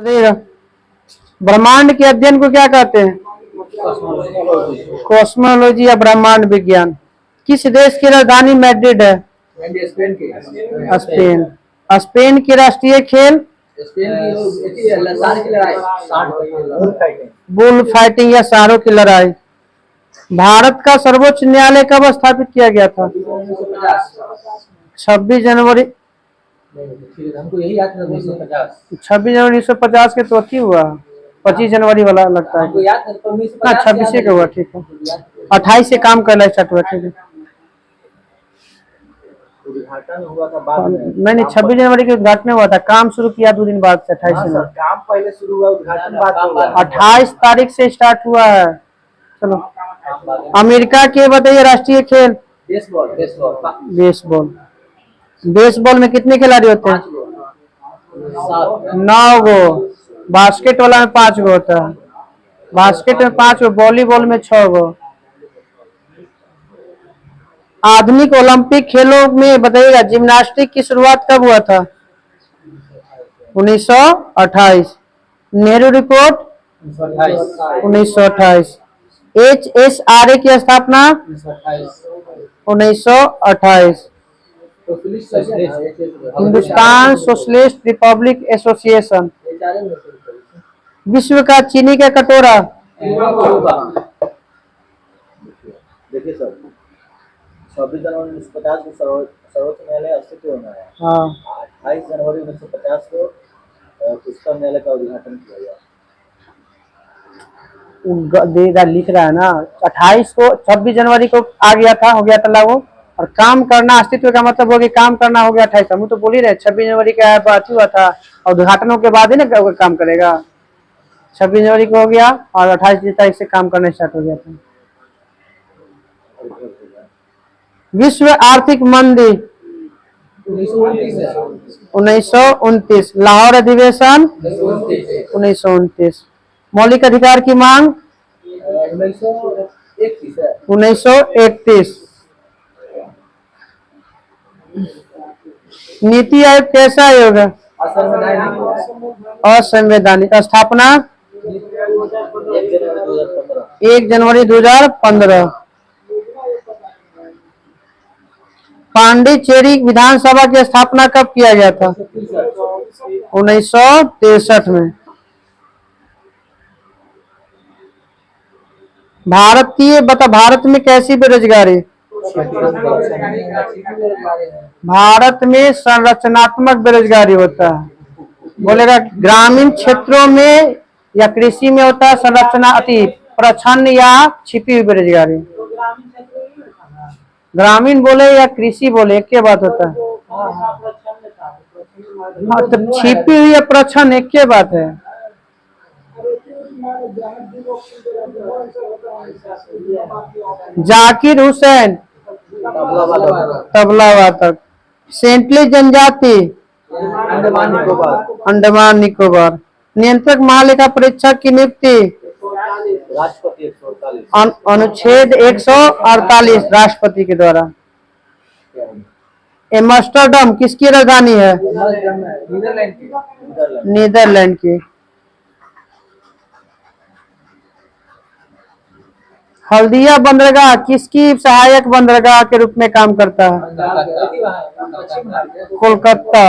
बताइएगा, ब्रह्मांड के अध्ययन को क्या कहते हैं? कॉस्मोलॉजी या ब्रह्मांड विज्ञान। किस देश की राजधानी मैड्रिड है? स्पेन। स्पेन की राष्ट्रीय खेल बुल फाइटिंग या सांडों की लड़ाई। भारत का सर्वोच्च न्यायालय कब स्थापित किया गया था? 26 जनवरी। हमको यही याद था 26 जनवरी 1950 के तो अति हुआ, 25 जनवरी वाला लगता है। हाँ 26 का हुआ, ठीक है। 28 से काम करना स्टार्ट हुआ, ठीक है। उद्घाटन हुआ था बाद में। नहीं 26 जनवरी के उद्घाटन हुआ था, काम शुरू किया 2 दिन बाद से 28 जनवरी। काम पहले शुरू हुआ, उद्घाटन बाद हुआ। 28 तारीख से स्टार्ट हुआ है। चलो, अमेरिका के बताइए राष्ट्रीय खेल। बेसबॉल। बेसबॉल में कितने खिलाड़ी होते हैं? 9 गो। बास्केट वाला में 5 गो होता है। बास्केट में 5 गो, वॉलीबॉल में 6 गो। आधुनिक ओलंपिक खेलों में बताइएगा जिम्नास्टिक की शुरुआत कब हुआ था? 1928। नेहरू रिपोर्ट 1928। HSRA की स्थापना 1928। Hindustan socialist Republic association. विश्व का चीनी का कटोरा। देखिए सर, 26 जनवरी 1950 को सर्वोच्च न्यायालय अस्तित्व में आया। हाँ। 28 जनवरी 1950 को उच्चतम न्यायालय का उद्घाटन किया गया। लिख रहा है ना, 28 को 26 जनवरी को आ गया था, हो गया था लागू। और काम करना अस्तित्व का मतलब हो गया, काम करना हो गया 28। हम तो बोल ही रहे 26 जनवरी का बात हुआ था और उद्घाटनों के बाद ही ना काम करेगा। 26 जनवरी को हो गया और 28 तारीख से काम करना स्टार्ट हो गया था। विश्व आर्थिक मंदी 1929। लाहौर अधिवेशन 1929। मौलिक अधिकार की मांग 1931। नीति आयोग कैसा आयोग है? असंवैधानिक। स्थापना 1 जनवरी 2015। पांडिचेरी विधानसभा की स्थापना कब किया गया था? 1963 में। भारत में कैसी बेरोजगारी? भारत में संरचनात्मक बेरोजगारी होता है। बोलेगा ग्रामीण क्षेत्रों में या कृषि में होता है संरचना अति प्रच्छन्न या छिपी हुई बेरोजगारी। ग्रामीण बोले या कृषि बोले एक के बात होता है। हाँ तो छिपी हुई या प्रच्छन्न एक के बात है। जाकिर हुसैन तबला वादक। सेंटली जनजाति अंडमान निकोबार। नियंत्रक महालेखा परीक्षक की नियुक्ति अनुच्छेद 148 राष्ट्रपति के द्वारा। एम्स्टर्डम किसकी राजधानी है? नीदरलैंड की। हल्दिया बंदरगाह किसकी सहायक बंदरगाह के रूप में काम करता है? कोलकाता।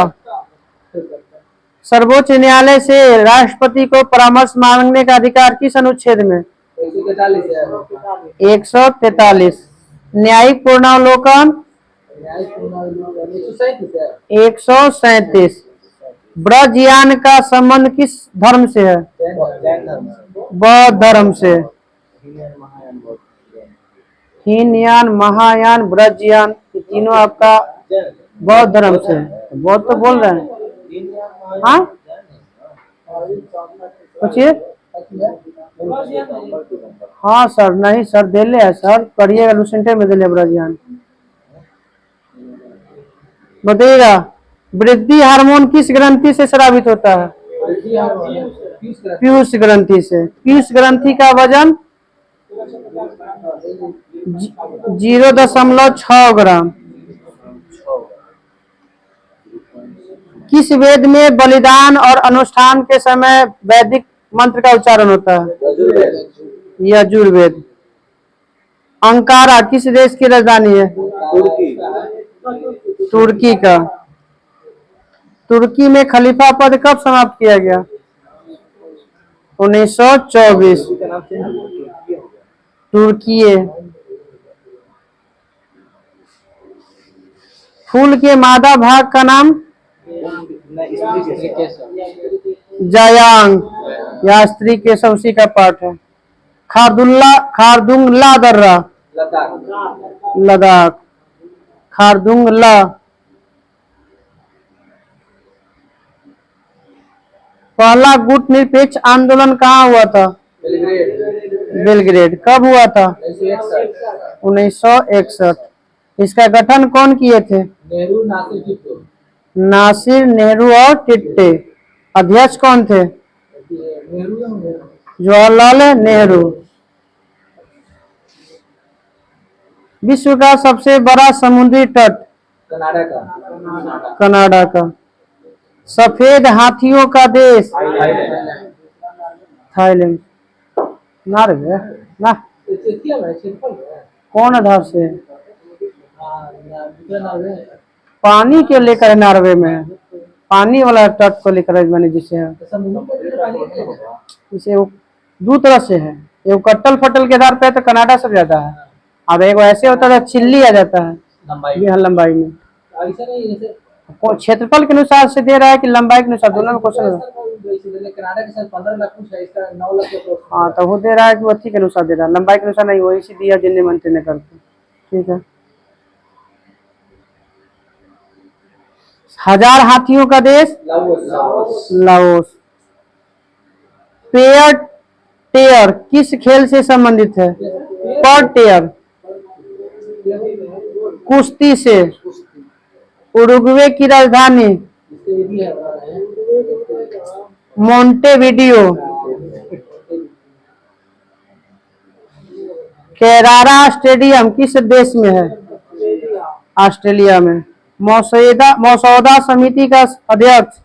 सर्वोच्च न्यायालय से राष्ट्रपति को परामर्श मांगने का अधिकार किस अनुच्छेद में? 143। न्यायिक पूर्णावलोकन 137। ब्रजयान का संबंध किस धर्म से है? बौद्ध धर्म से। हीनयान, महायान, ब्रजयान ये तीनों आपका बौद्ध धर्म से है। बौद्ध तो बोल रहे हैं। हाँ पूछिए। हाँ सर, नहीं सर दिले है सर, करिएगा लूसेंटे में दिले ब्रजयान। बताइएगा वृद्धि हार्मोन किस ग्रंथि से स्रावित होता है? पीयूष ग्रंथि से। पीयूष ग्रंथि का वजन 0.6 ग्राम। किस वेद में बलिदान और अनुष्ठान के समय वैदिक मंत्र का उच्चारण होता है? यजुर्वेद। अंकारा किस देश की राजधानी है? तुर्की का। तुर्की में खलीफा पद कब समाप्त किया गया? 1924। तुर्की। फूल के मादा भाग का नाम? जायांग या स्त्री केसव, उसी का पार्ट है। खारदुंगला दर्रा, लद्दाख। खारदुंगला। पहला गुट निरपेक्ष आंदोलन कहाँ हुआ था? बेलग्रेड। कब हुआ था? 1961। इसका गठन कौन किए थे? नासिर, नेहरू और टिट्टे। अध्यक्ष कौन थे? जवाहरलाल नेहरू। विश्व का सबसे बड़ा समुद्री तट? कनाडा का। सफेद हाथियों का देश? थाईलैंड। नॉर्वे ना, कौन आधार से? पानी के लेकर नॉर्वे में, पानी वाला तट को लेकर मैंने जिसे इसे दो तरह से है। ये कट्टल फटल के आधार पे तो कनाडा से ज्यादा है, अब एक ऐसे होता है चिल्ली आ जाता है लंबाई में। क्षेत्रफल के अनुसार से दे रहा है कि लंबाई के अनुसार? दोनों में क्वेश्चन है। हाँ तो वो दे रहा है कि वो के अनुसार दे रहा है, लंबाई के अनुसार नहीं, वही से दिया जिन्हें मनते न करते। ठीक है। 1000 हाथियों का देश? लाओस। पेयर टेयर किस खेल से संबंधित है? पर टेयर कुश्ती से। उरुग्वे की राजधानी? मोंटेविडियो। केरारा स्टेडियम किस देश में है? ऑस्ट्रेलिया में। मसौदा समिति का अध्यक्ष?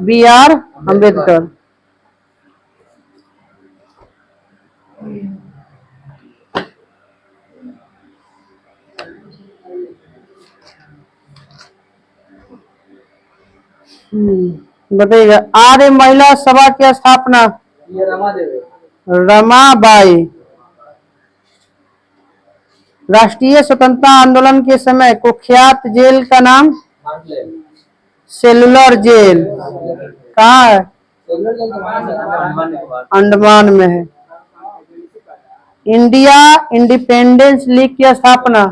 BR अम्बेडकर। बताइएगा। आर्य महिला सभा की स्थापना? रमाबाई। राष्ट्रीय स्वतंत्रता आंदोलन के समय कुख्यात जेल का नाम? Cellular jail. कहाँ है? अंडमान में है। इंडिया इंडिपेंडेंस लीग की स्थापना?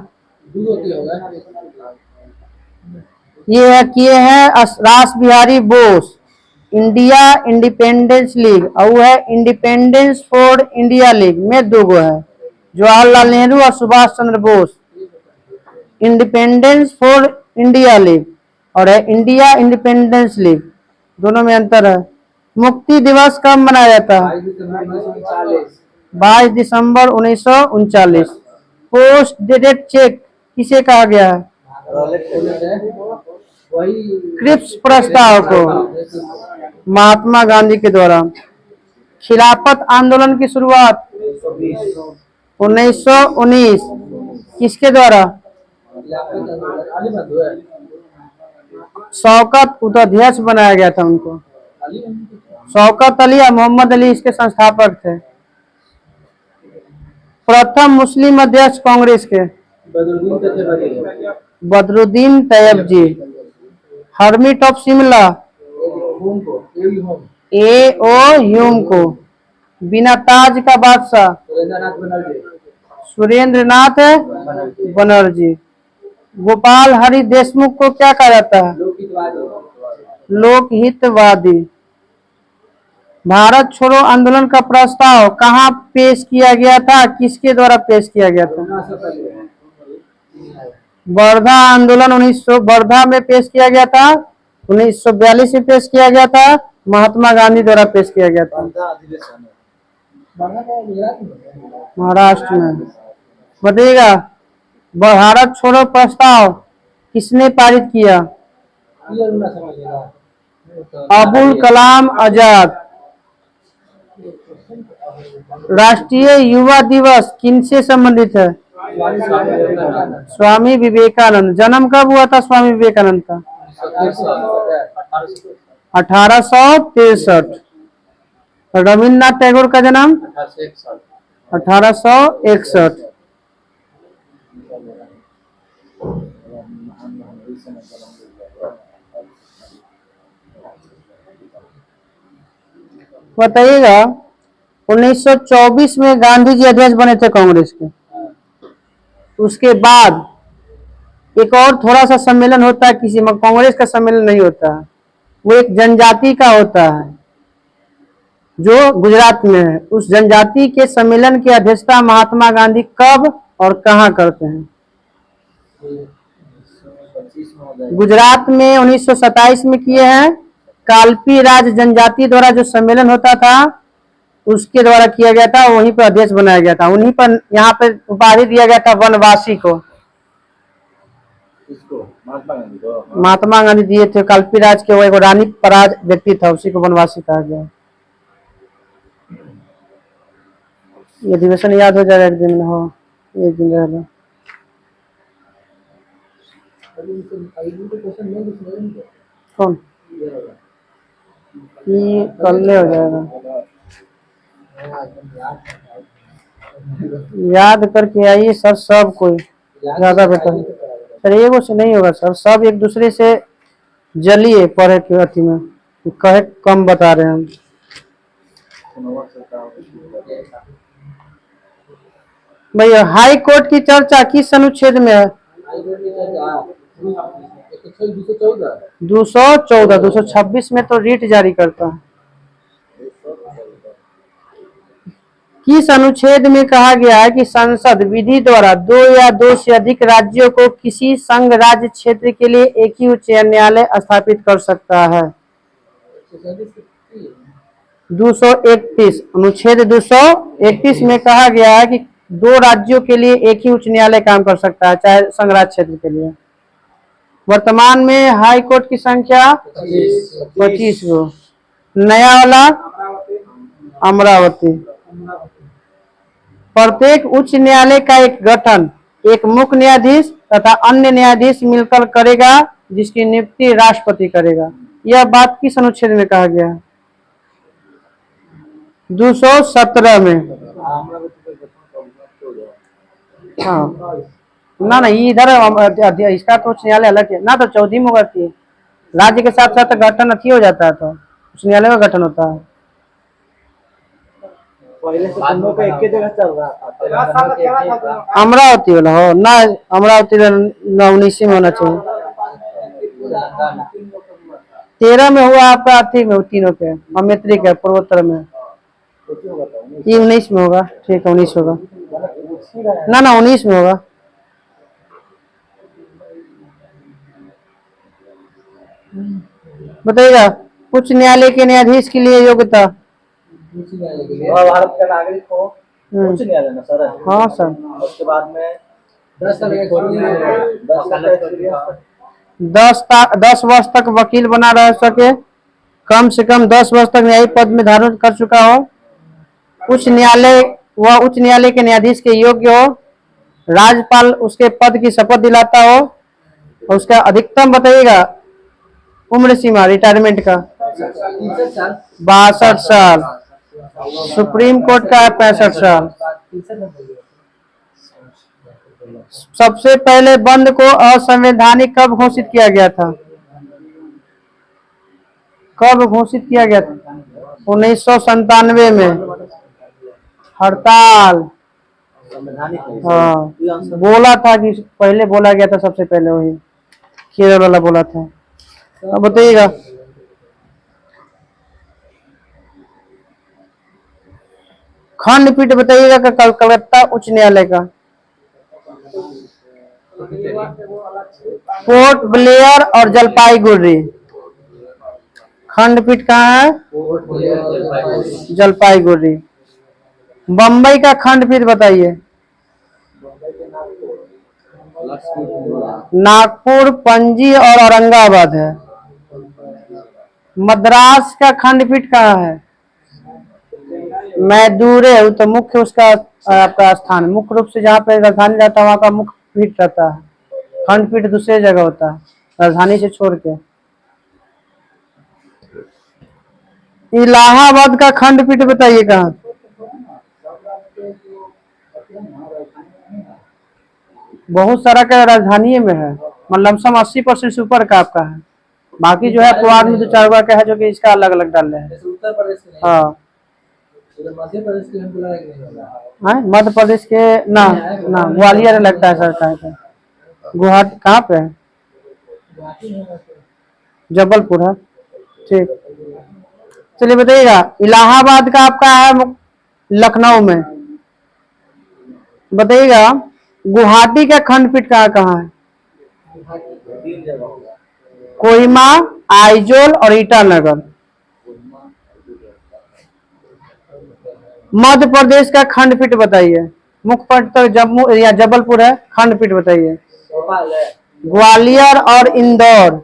ये किए हैं रास Bihari Bose. India independence league, और वो है इंडिपेंडेंस फॉर इंडिया लीग में दो गो है, जवाहरलाल नेहरू और Subhash Chandra Bose. Independence for India league और है इंडिया इंडिपेंडेंस लीग, दोनों में अंतर है। मुक्ति दिवस कब मनाया जाता है? 22 दिसंबर 1939। पोस्ट डेटेड चेक किसे कहा गया है? क्रिप्स प्रस्ताव को, महात्मा गांधी के द्वारा। खिलाफत आंदोलन की शुरुआत 1919 किसके द्वारा? शौकत उपाध्यक्ष बनाया गया था उनको। शौकत अली या मोहम्मद अली इसके संस्थापक थे। प्रथम मुस्लिम अध्यक्ष कांग्रेस के? Badruddin Tyab ji. Hermit of Shimla? A.O. Hume को। बिना ताज का बादशाह? सुरेंद्र नाथ बनर्जी। गोपाल हरि देशमुख को क्या कहा जाता है? लोकहितवादी। भारत छोड़ो आंदोलन का प्रस्ताव कहाँ पेश किया गया था, किसके द्वारा पेश किया गया था? वर्धा आंदोलन 1900 वर्धा में पेश किया गया था, 1942 में पेश किया गया था, महात्मा गांधी द्वारा पेश किया गया था। महाराष्ट्र में। बताइएगा। भारत छोड़ो प्रस्ताव किसने पारित किया? अबुल कलाम आजाद। राष्ट्रीय युवा दिवस किनसे संबंधित है? स्वामी विवेकानंद। जन्म कब हुआ था स्वामी विवेकानंद का? 1863। रविन्द्रनाथ टैगोर का जन्म 1861। बताइएगा 1924 में गांधी जी अध्यक्ष बने थे कांग्रेस के। उसके बाद एक और थोड़ा सा सम्मेलन होता है, किसी में कांग्रेस का सम्मेलन नहीं होता है, वो एक जनजाति का होता है जो गुजरात में है। उस जनजाति के सम्मेलन की अध्यक्षता महात्मा गांधी कब और कहां करते हैं? गुजरात में 1927 में किए हैं। कालपी राज जनजाति द्वारा जो सम्मेलन होता था उसके द्वारा किया गया था, वहीं पर अध्यक्ष बनाया गया था। उन्हीं पर यहाँ पे उपाधि दिया गया था वनवासी को। महात्मा गांधी दिए थे। कालपी राज के वो एक रानी पराज व्यक्ति था, उसी को वनवासी कहा गया। ये अधिवेशन याद हो जाएगा एक दिन में। हो एक दिन रहेगा। कौन? ये कल हो जाएगा। याद करके आइए सर, सब कोई ज्यादा बेटर सर। एगो से नहीं होगा सर, सब एक दूसरे से जलिए पढ़े के अथी में, कहे कम बता रहे हैं हम। भैया हाई कोर्ट की चर्चा किस अनुच्छेद में है? 214। 226 में तो रीट जारी करता है। किस अनुच्छेद में कहा गया है कि संसद विधि द्वारा 2 या 2 से अधिक राज्यों को किसी संघ राज्य क्षेत्र के लिए एक ही उच्च न्यायालय स्थापित कर सकता है? 231। अनुच्छेद 231 में कहा गया है कि 2 राज्यों के लिए एक ही उच्च न्यायालय काम कर सकता है, चाहे संघ राज्य क्षेत्र के लिए। वर्तमान में हाई कोर्ट की संख्या 25 गो। नया वाला अमरावती। प्रत्येक उच्च न्यायालय का एक गठन एक मुख्य न्यायाधीश तथा अन्य न्यायाधीश मिलकर करेगा, जिसकी नियुक्ति राष्ट्रपति करेगा। यह बात किस अनुच्छेद में कहा गया है? 217 में। हाँ ना इधर इसका तो उच्च न्यायालय अलग है ना, तो 14 में होगा कि राज्य के साथ साथ गठन अथी हो जाता है, तो उच्च न्यायालय का गठन होता है। पहले से दोनों का एक ही जगह चल रहा। अमरावती वाला हो ना, अमरावती 19 में होना चाहिए। 13 में हुआ आपका अथी में, तीनों के अमेत्री के पूर्वोत्तर में। 19 में होगा। ठीक है 19 होगा ना 19 में होगा। बताइएगा उच्च न्यायालय के न्यायाधीश के लिए योग्यता। भारत का नागरिक हो उच्च न्यायालय ना सर? हाँ सर। उसके बाद में 10 वर्ष तक वकील बना रह सके, कम से कम 10 वर्ष तक न्यायिक पद में धारण कर चुका हो, उच्च न्यायालय वह उच्च न्यायालय के न्यायाधीश के योग्य हो, राज्यपाल उसके पद की शपथ दिलाता हो, और उसका अधिकतम बताइएगा उम्र सीमा रिटायरमेंट का 62 साल। सुप्रीम कोर्ट का है 65 साल। सबसे पहले बंद को असंवैधानिक कब घोषित किया गया था? कब घोषित किया गया था? 1997 में। हड़ताल। हाँ बोला था कि पहले बोला गया था, सबसे पहले वही केरल वाला बोला था। अब बताइएगा खंडपीठ बताइएगा का कलकत्ता उच्च न्यायालय का। पोर्ट ब्लेयर और जलपाईगुड़ी। खंडपीठ कहाँ है? जलपाईगुड़ी। बम्बई का खंडपीठ बताइए। नागपुर, पणजी और औरंगाबाद है। मद्रास का खंडपीठ कहाँ है? मैं दूर है तो मुख्य उसका आपका स्थान, मुख्य रूप से जहाँ पे राजधानी रहता है वहाँ का मुख्य पीठ रहता है। खंडपीठ दूसरे जगह होता है राजधानी से छोड़ के। इलाहाबाद का खंडपीठ बताइए कहाँ? बहुत सारा का राजधानी में है, मतलब लमसम 80% से ऊपर का आपका है। बाकी जो है पुआर में 2-4 का है जो कि इसका अलग अलग डाल रहे हैं। हाँ मध्य प्रदेश के मध्य प्रदेश के ना ना ग्वालियर लगता है सरकार का। गुवाहाटी कहाँ पे है? जबलपुर है। ठीक, चलिए बताइएगा। इलाहाबाद का आपका है लखनऊ में। बताइएगा गुवाहाटी का खंडपीठ कहाँ कहाँ है? कोहिमा, आइजोल और ईटानगर। मध्य प्रदेश का खंडपीठ बताइए। मुख्य पट तक जम्मू या जबलपुर है, खंडपीठ बताइए। ग्वालियर और इंदौर।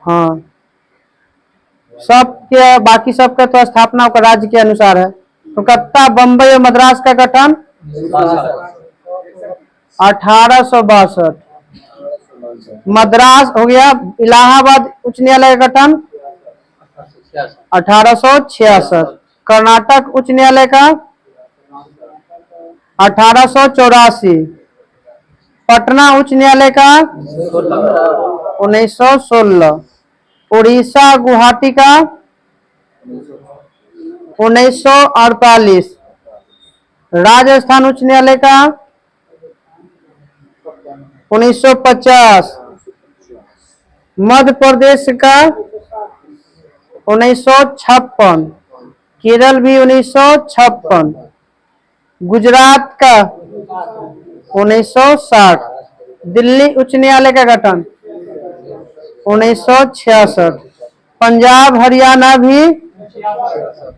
हाँ सबके, बाकी सबका तो स्थापना का राज्य के अनुसार है। कोलकाता, बंबई और मद्रास का गठन 1862। मद्रास हो गया। इलाहाबाद उच्च न्यायालय का गठन 1866। कर्नाटक उच्च न्यायालय का 1884। पटना उच्च न्यायालय का 1916। उड़ीसा गुवाहाटी का 1948। राजस्थान उच्च न्यायालय का 1950। मध्य प्रदेश का 1956। केरल भी 1956। गुजरात का 1960। दिल्ली उच्च न्यायालय का गठन 1966। पंजाब हरियाणा भी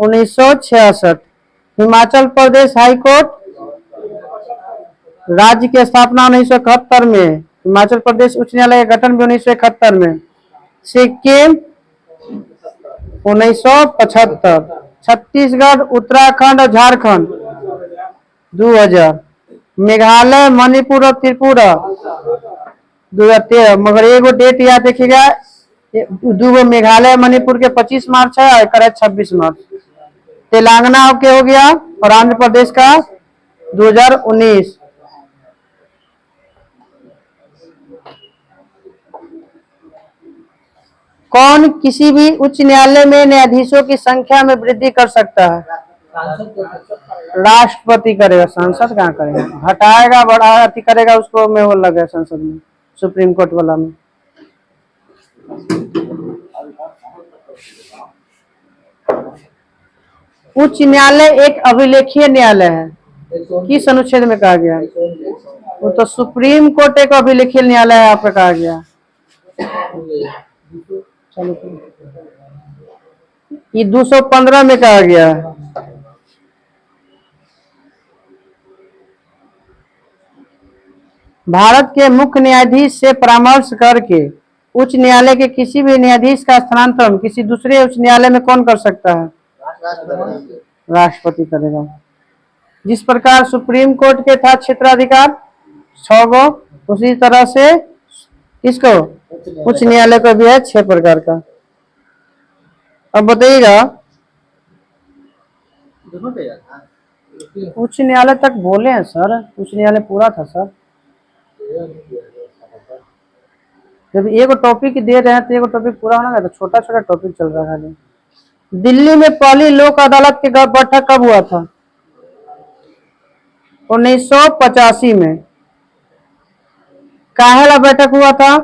1966। हिमाचल प्रदेश हाईकोर्ट राज्य की स्थापना 1971 में। हिमाचल प्रदेश उच्च न्यायालय का गठन भी 1971 में। सिक्किम 1975। छत्तीसगढ़, उत्तराखंड और झारखंड 2000। मेघालय, मणिपुर और त्रिपुरा 2013। मगर एगो डेट याद रखिएगा, दूगो मेघालय मणिपुर के 25 मार्च है और करे 26 मार्च। तेलंगाना के हो गया और आंध्र प्रदेश का 2019। कौन किसी भी उच्च न्यायालय में न्यायाधीशों की संख्या में वृद्धि कर सकता है? राष्ट्रपति करेगा, सांसद कहाँ करेगा? घटाएगा बढ़ाएगा अति करेगा उसको में वो लगे संसद में, सुप्रीम कोर्ट वाला में। उच्च न्यायालय एक अभिलेखीय न्यायालय है। किस अनुच्छेद में कहा गया? वो तो सुप्रीम कोर्ट एक अभिलेखीय न्यायालय है आपका कहा गया। ये 215 में कहा गया है। भारत के मुख्य न्यायाधीश से परामर्श करके उच्च न्यायालय के किसी भी न्यायाधीश का स्थानांतरण किसी दूसरे उच्च न्यायालय में कौन कर सकता है? राष्ट्रपति करेगा। जिस प्रकार सुप्रीम कोर्ट के था क्षेत्राधिकार 6 गो, उसी तरह से इसको उच्च न्यायालय का भी है 6 प्रकार का। अब बताइएगा, उच्च न्यायालय तक बोले हैं सर, उच्च न्यायालय पूरा था सर। जब एगो टॉपिक दे रहे हैं तो एगो टॉपिक पूरा होना है, तो छोटा छोटा टॉपिक चल रहा है। दिल्ली में पहली लोक अदालत की बैठक कब हुआ था? 1985 में। काहेला बैठक हुआ था?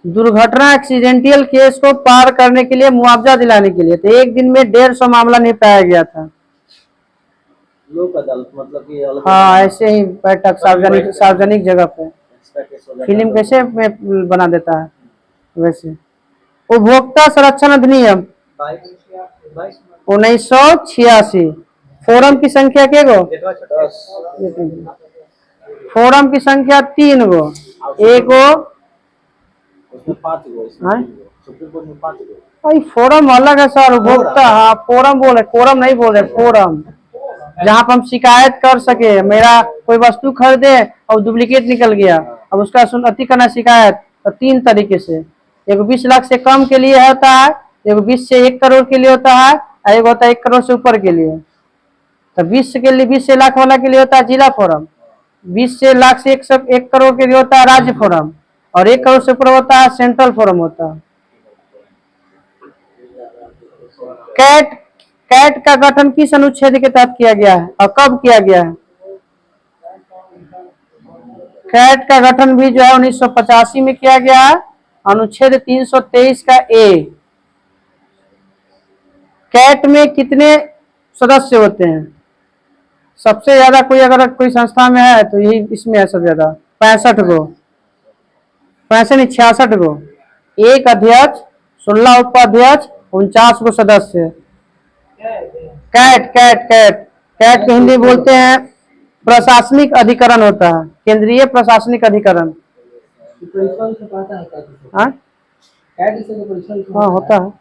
दुर्घटना एक्सीडेंटल केस को पार करने के लिए, मुआवजा दिलाने के लिए। तो एक दिन में 150 मामला निपटाया गया था। लोक अदालत मतलब कि हाँ ऐसे ही बैठक सार्वजनिक जगह पे। फिल्म कैसे बना देता है वैसे। उपभोक्ता संरक्षण अधिनियम 1986। फोरम की संख्या के गो? 10। फोरम की संख्या 3 गो, एक गो उसमें 5 गो, इसमें हाँ? 3 गो, सुप्रीम कोर्ट में 5 गो। भाई फोरम अलग है सर, उपभोक्ता, हाँ फोरम बोले, फोरम नहीं बोले, फोरम जहाँ पर हम शिकायत कर सके। मेरा कोई वस्तु खरीदे और डुप्लीकेट निकल गया, अब उसका सुनती करना शिकायत, तो 3 तरीके से, एक 20 लाख से कम के लिए होता है, एक 20 से 1 करोड़ के लिए होता है, और एक होता है 1 करोड़ से ऊपर के लिए। तो 20 के लिए, 20 से लाख वाला के लिए होता है जिला फोरम, 20 से लाख से 1 करोड़ के लिए होता है राज्य फोरम, और 1 करोड़ से ऊपर होता है सेंट्रल फोरम होता है। कैट कैट का गठन किस अनुच्छेद के तहत किया गया है और कब किया गया है? कैट का गठन भी जो है 1985 में किया गया है, अनुच्छेद 323 का ए। कैट में कितने सदस्य होते हैं? सबसे ज्यादा कोई अगर कोई संस्था में है तो यही इसमें है सबसे ज्यादा, 65 गो, 65 नहीं 66 गो, एक अध्यक्ष, 16 उपाध्यक्ष, 49 गो सदस्य। कैट कैट कैट कैट को हिंदी बोलते हैं प्रशासनिक अधिकरण होता है, केंद्रीय प्रशासनिक अधिकरण। हाँ हाँ होता है।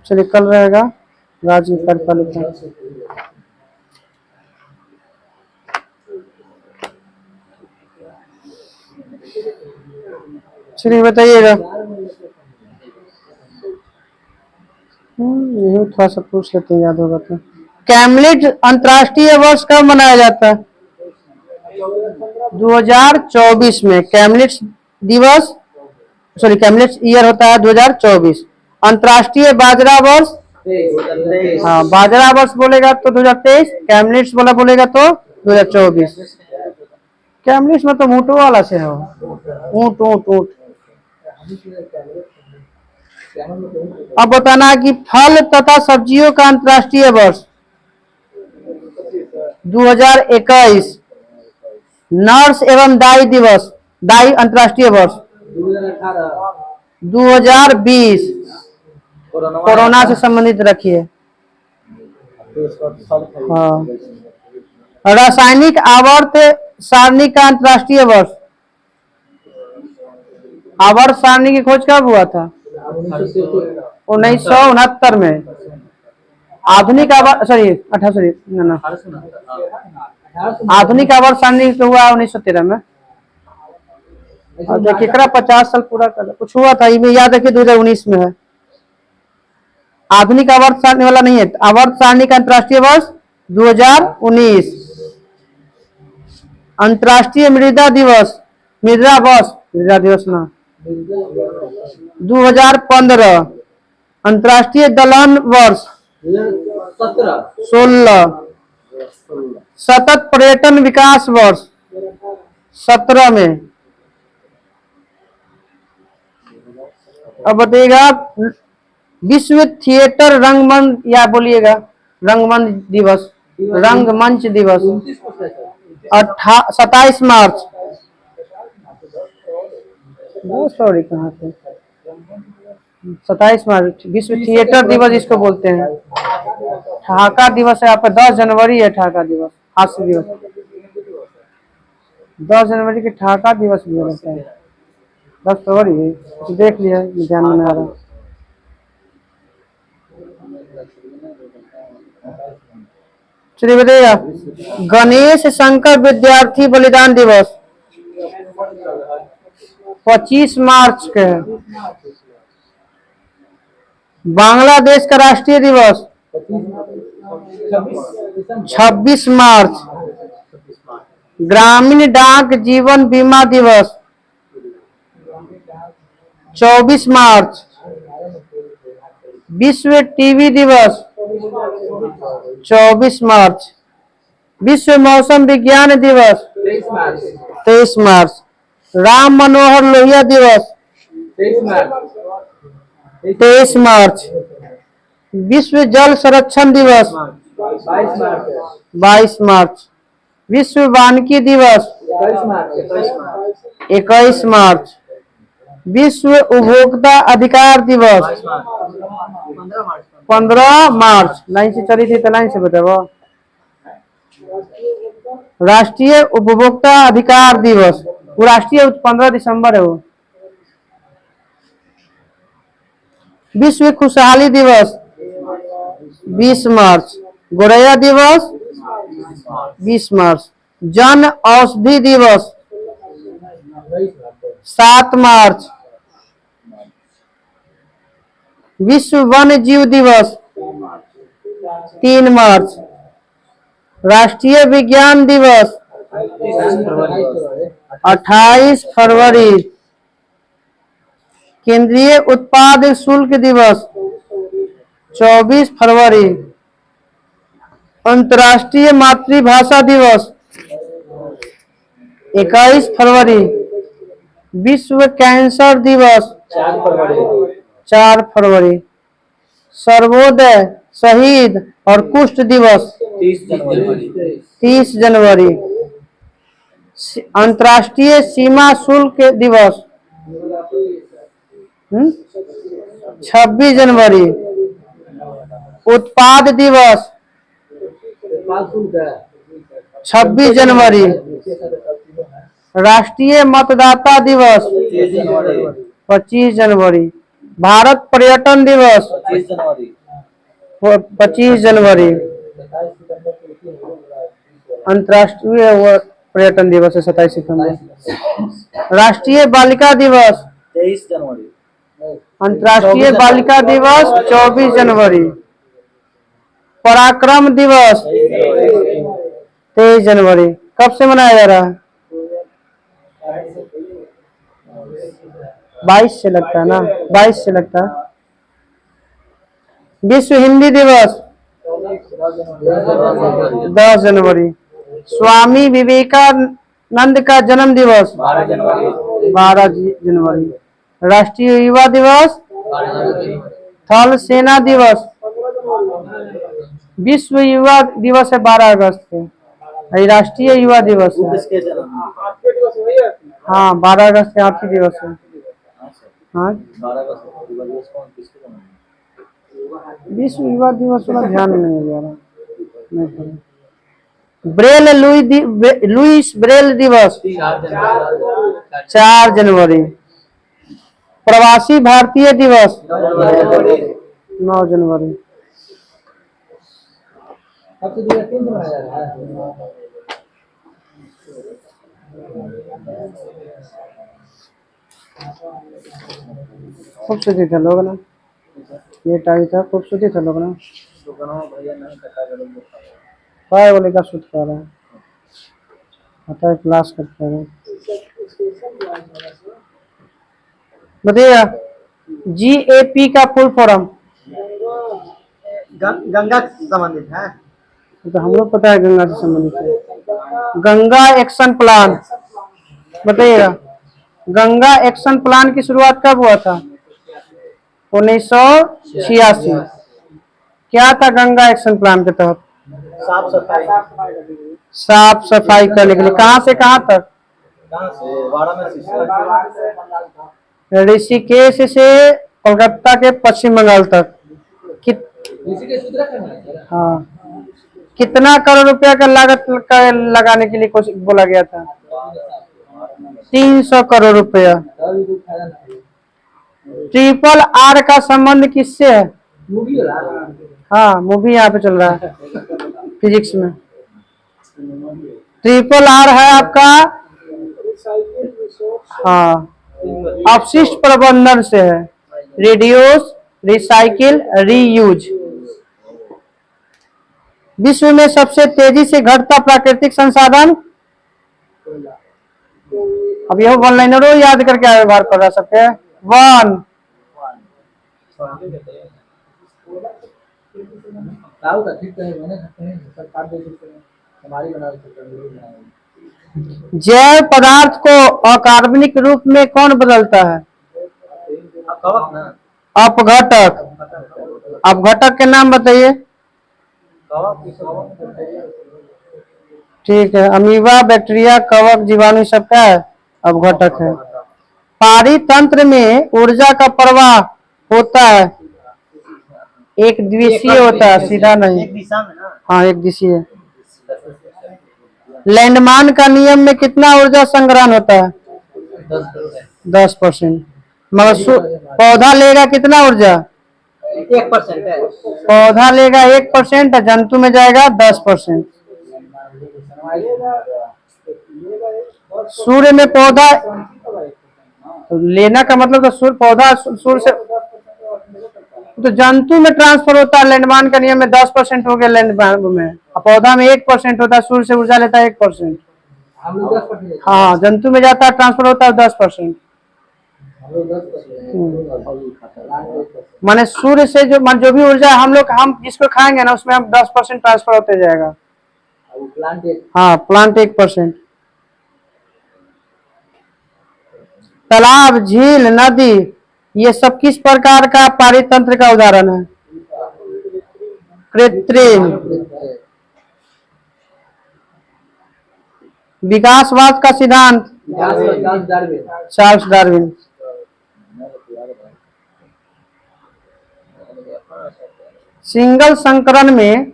चलिए कल रहेगा राज्य कार्यपालिका। चलिए बताइएगा। यही थोड़ा सा पूछ लेते हैं, याद होगा तो। कैमलिट अंतर्राष्ट्रीय वर्ष कब मनाया जाता है? 2024 में कैमलिट दिवस, सॉरी कैमलिट ईयर होता है 2024। अंतर्राष्ट्रीय बाजरा वर्ष, हाँ बाजरा वर्ष बोलेगा तो 2023, कैमलिट्स वाला बोलेगा तो 2024। कैमलिट्स में तो ऊँटों वाला से हो, ऊँट ऊँट ऊँट। अब बताना है कि फल तथा सब्जियों का अंतर्राष्ट्रीय वर्ष 2021। नर्स एवं दाई दिवस, दाई अंतर्राष्ट्रीय वर्ष 2020। कोरोना से संबंधित रखिए। हाँ। रासायनिक आवर्त सारणी का अंतर्राष्ट्रीय वर्ष, आवर्त सारणी की खोज कब हुआ था? 1969 में। आधुनिक आवर्त, सॉरी 18 ना आधुनिक आवर्त सारणी तो हुआ 1913 में। देखिए 50 साल पूरा कर कुछ हुआ था, ये याद रखिए 2019 में है। आधुनिक आवर्त सारणी वाला नहीं है, आवर्त सारणी का अंतर्राष्ट्रीय वर्ष 2019। अंतर्राष्ट्रीय मृदा दिवस, मृदा दिवस ना 2015। अंतर्राष्ट्रीय दलहन वर्ष 16। सतत पर्यटन विकास वर्ष 17 में। अब बताइएगा विश्व थिएटर रंगमंच, या बोलिएगा रंगमंच दिवस, रंगमंच दिवस 27 मार्च। वो सॉरी कहाँ से 27 मार्च विश्व थिएटर दिवस इसको बोलते हैं। ठहाका दिवस है यहाँ पे 10 जनवरी है ठहाका दिवस, हास्य दिवस 10 जनवरी के ठहाका दिवस भी होता है। 10 फरवरी है, तो देख लिया, ध्यान में आ रहा। चलिए बताइएगा गणेश शंकर विद्यार्थी बलिदान दिवस 25 मार्च के है। बांग्लादेश का राष्ट्रीय दिवस 26 मार्च। ग्रामीण डाक जीवन बीमा दिवस 24 मार्च। विश्व टीबी दिवस 24 मार्च। विश्व मौसम विज्ञान दिवस 23 मार्च। राम मनोहर लोहिया दिवस 23 मार्च। विश्व जल संरक्षण दिवस 22 मार्च। विश्व वानिकी दिवस 21 मार्च। विश्व उपभोक्ता अधिकार दिवस 15 मार्च। लाइन से चली थी तो लाइन से बताओ। राष्ट्रीय उपभोक्ता अधिकार दिवस वो राष्ट्रीय 15 दिसंबर है वो। विश्व खुशहाली दिवस 20 मार्च। गोरैया दिवस 20 मार्च। जन औषधि दिवस 7 मार्च। विश्व वन्य जीव दिवस 3 मार्च। राष्ट्रीय विज्ञान दिवस 28 फरवरी। केंद्रीय उत्पाद शुल्क दिवस 24 फरवरी। अंतर्राष्ट्रीय मातृभाषा दिवस 21 फरवरी। विश्व कैंसर दिवस 4 फरवरी। सर्वोदय, शहीद और कुष्ठ दिवस 30 जनवरी। अंतर्राष्ट्रीय सीमा शुल्क दिवस 26 जनवरी। उत्पाद दिवस 26 जनवरी। राष्ट्रीय मतदाता दिवस 25 जनवरी। भारत पर्यटन दिवस 25 जनवरी। अंतर्राष्ट्रीय पर्यटन दिवस है 27 सितंबर। राष्ट्रीय बालिका दिवस 23 जनवरी। अंतर्राष्ट्रीय बालिका दिवस 24 जनवरी। पराक्रम दिवस 23 जनवरी। कब से मनाया जा रहा है? 22 से लगता है ना, 22 से लगता है। विश्व हिंदी दिवस 10 जनवरी। स्वामी विवेकानंद का जन्म दिवस 12 जनवरी। राष्ट्रीय युवा दिवस, थल सेना दिवस। विश्व युवा दिवस है 12 अगस्त को। राष्ट्रीय युवा दिवस है। हाँ 12 अगस्त के आपकी दिवस है। हाँ विश्व युवा दिवस वाला ध्यान नहीं है यार। ब्रेल लुईस ब्रेल दिवस 4 जनवरी। प्रवासी भारतीय दिवस 9 जनवरी। खूबसूरती था लोग ना, ये टाइम था खूबसूरती था लोग ना। काय बोले का शूट कर रहा है, आता क्लास करता है। बताइएगा GAP का फुल फॉर्म। गंगा से संबंधित है। तो हम लोग पता है गंगा से संबंधित है। गंगा एक्शन प्लान बताइएगा। गंगा एक्शन प्लान की शुरुआत कब हुआ था? 1986। क्या था गंगा एक्शन प्लान के तहत? साफ सफाई करने के लिए। कहाँ से कहाँ तक? ऋषिकेश से कोलकाता के पश्चिम बंगाल तक। हाँ कितना करोड़ रुपया का लागत लगाने के लिए कोशिश बोला गया था? 300 करोड़ रुपया। RRR का संबंध किससे है? हाँ मूवी यहाँ पे चल रहा है फिजिक्स में। RRR है आपका हाँ अपशिष्ट प्रबंधन से है। Reduce, recycle, reuse. विश्व में सबसे तेजी से घटता प्राकृतिक संसाधन। अब यह वन लाइनरों याद करके व्यवहार कर सकते हैं। वन जैव पदार्थ को अकार्बनिक रूप में कौन बदलता है? अपघटक। अपघटक के नाम बताइए। ठीक है अमीबा, बैक्टीरिया, कवक, जीवाणु सबका है अपघटक है। पारितंत्र में ऊर्जा का प्रवाह होता है, एक दिवसीय होता है, सीधा नहीं। एक दिशा में ना। हाँ, एक दिशीय। लैंडमान का नियम में कितना ऊर्जा संग्रहण होता है? 10%। मगर पौधा लेगा कितना ऊर्जा? 1% है। पौधा लेगा 1%, जंतु में जाएगा 10%। सूर्य में पौधा तो लेना का मतलब तो सूर्य पौधा सूर्य से तो जंतु में ट्रांसफर होता है। लैंडमान का नियम में 10% हो गया लैंडमान में, पौधा में 1% होता है। सूर्य से ऊर्जा लेता है 1%। हाँ, जंतु में जाता है ट्रांसफर होता है 10%। माने सूर्य से जो भी ऊर्जा हम जिसको खाएंगे ना, उसमें हम 10% ट्रांसफर होते जाएगा। हाँ, प्लांट 1%। तालाब, झील, नदी, ये सब किस प्रकार का पारितंत्र का उदाहरण है? कृत्रिम। विकासवाद का सिद्धांत, चार्ल्स डार्विन। सिंगल संकरण में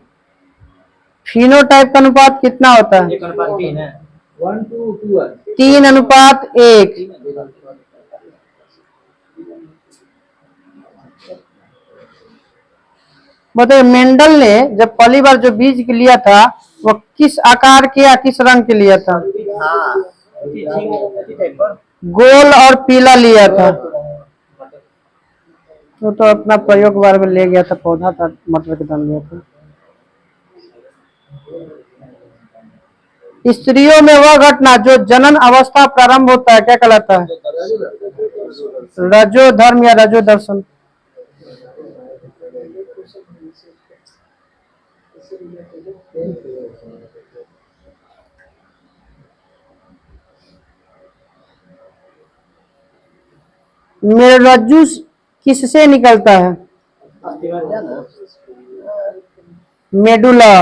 फिनोटाइप का अनुपात कितना होता है? 1/3 है। 3:1। बताइए, मेंडल ने जब पहली बार जो बीज लिया था, वो किस आकार के या किस रंग के लिया था? हाँ, गोल और पीला लिया था। वो तो अपना प्रयोग बार में ले गया था, पौधा था, मटर के दान लिया था। स्त्रियों में वह घटना जो जनन अवस्था प्रारंभ होता है क्या कहलाता है? रजो धर्म या रजो दर्शन। मेरुरज्जु किससे निकलता है? मेडुला।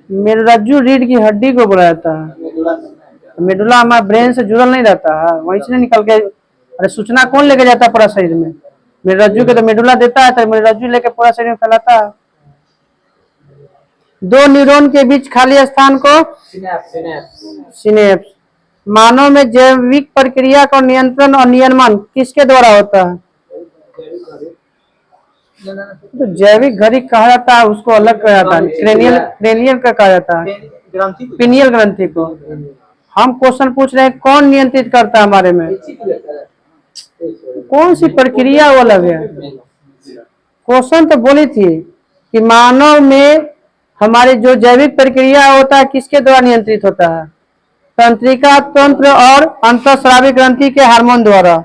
मेरुरज्जु रीढ़ की हड्डी को बोला जाता है। मेडुला हमारे ब्रेन से जुड़ल नहीं रहता है, वहीं से निकल के। अरे सूचना कौन लेके जाता है पूरा शरीर में? मेरुरज्जु के तो मेडुला देता है, तो मेरुरज्जु लेके पूरा शरीर में फैलाता है। दो न्यूरॉन के बीच खाली स्थान को सिनेप्स। मानव में जैविक प्रक्रिया का नियंत्रण और नियमन किसके द्वारा होता है? तो जैविक घड़ी कहा जाता है, उसको अलग कहा जाता है, क्रेनियल का कहा जाता है, पिनियल ग्रंथि को। हम क्वेश्चन पूछ रहे हैं कौन नियंत्रित करता है हमारे में? कौन सी प्रक्रिया वो अलग है? क्वेश्चन तो बोली थी कि मानव में हमारी जो जैविक प्रक्रिया होता है किसके द्वारा नियंत्रित होता है? तंत्रिका तंत्र और अंतःस्रावी ग्रंथि के हार्मोन द्वारा।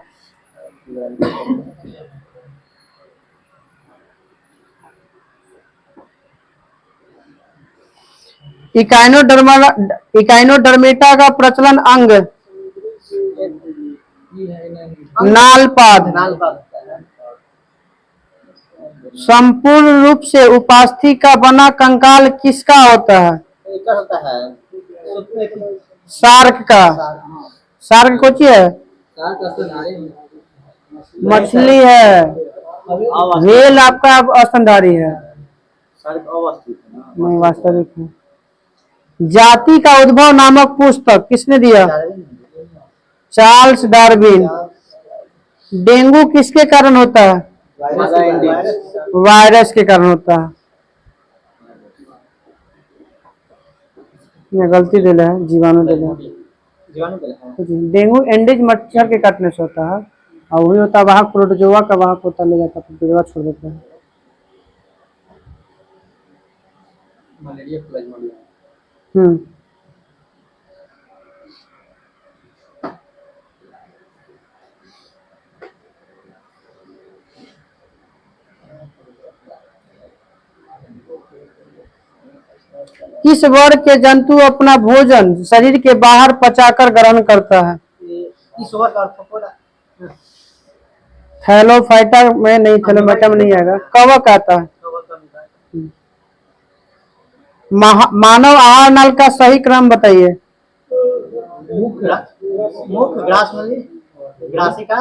इकाइनोडर्मेटा का प्रचलन अंग नालपाद। संपूर्ण रूप से उपास्थि का बना कंकाल किसका होता है? शार्क का। शार्क कोची है? मछली है। व्हेल आपका स्तनधारी है। नहीं, वास्तविक है। जाति का उद्भव नामक पुस्तक किसने दिया? Charles Darwin. डेंगू किसके कारण होता है? वायरस के कारण होता है। मैं गलती दिला है, जीवाणु दिला। डेंगू एंडीज मच्छर के काटने से होता है, और वही होता है वाहक प्रोटोजोआ का वाहक होता ले जाता है, फिर छोड़ देता है। किस वर्ग के जंतु अपना भोजन शरीर के बाहर पचाकर ग्रहण करता है? थैलोफाइटा में नहीं, थैलोफाइटा में नहीं आएगा, कवक आता है। मानव आहार नल का सही क्रम बताइए। मुख ग्रास नली ग्रासिका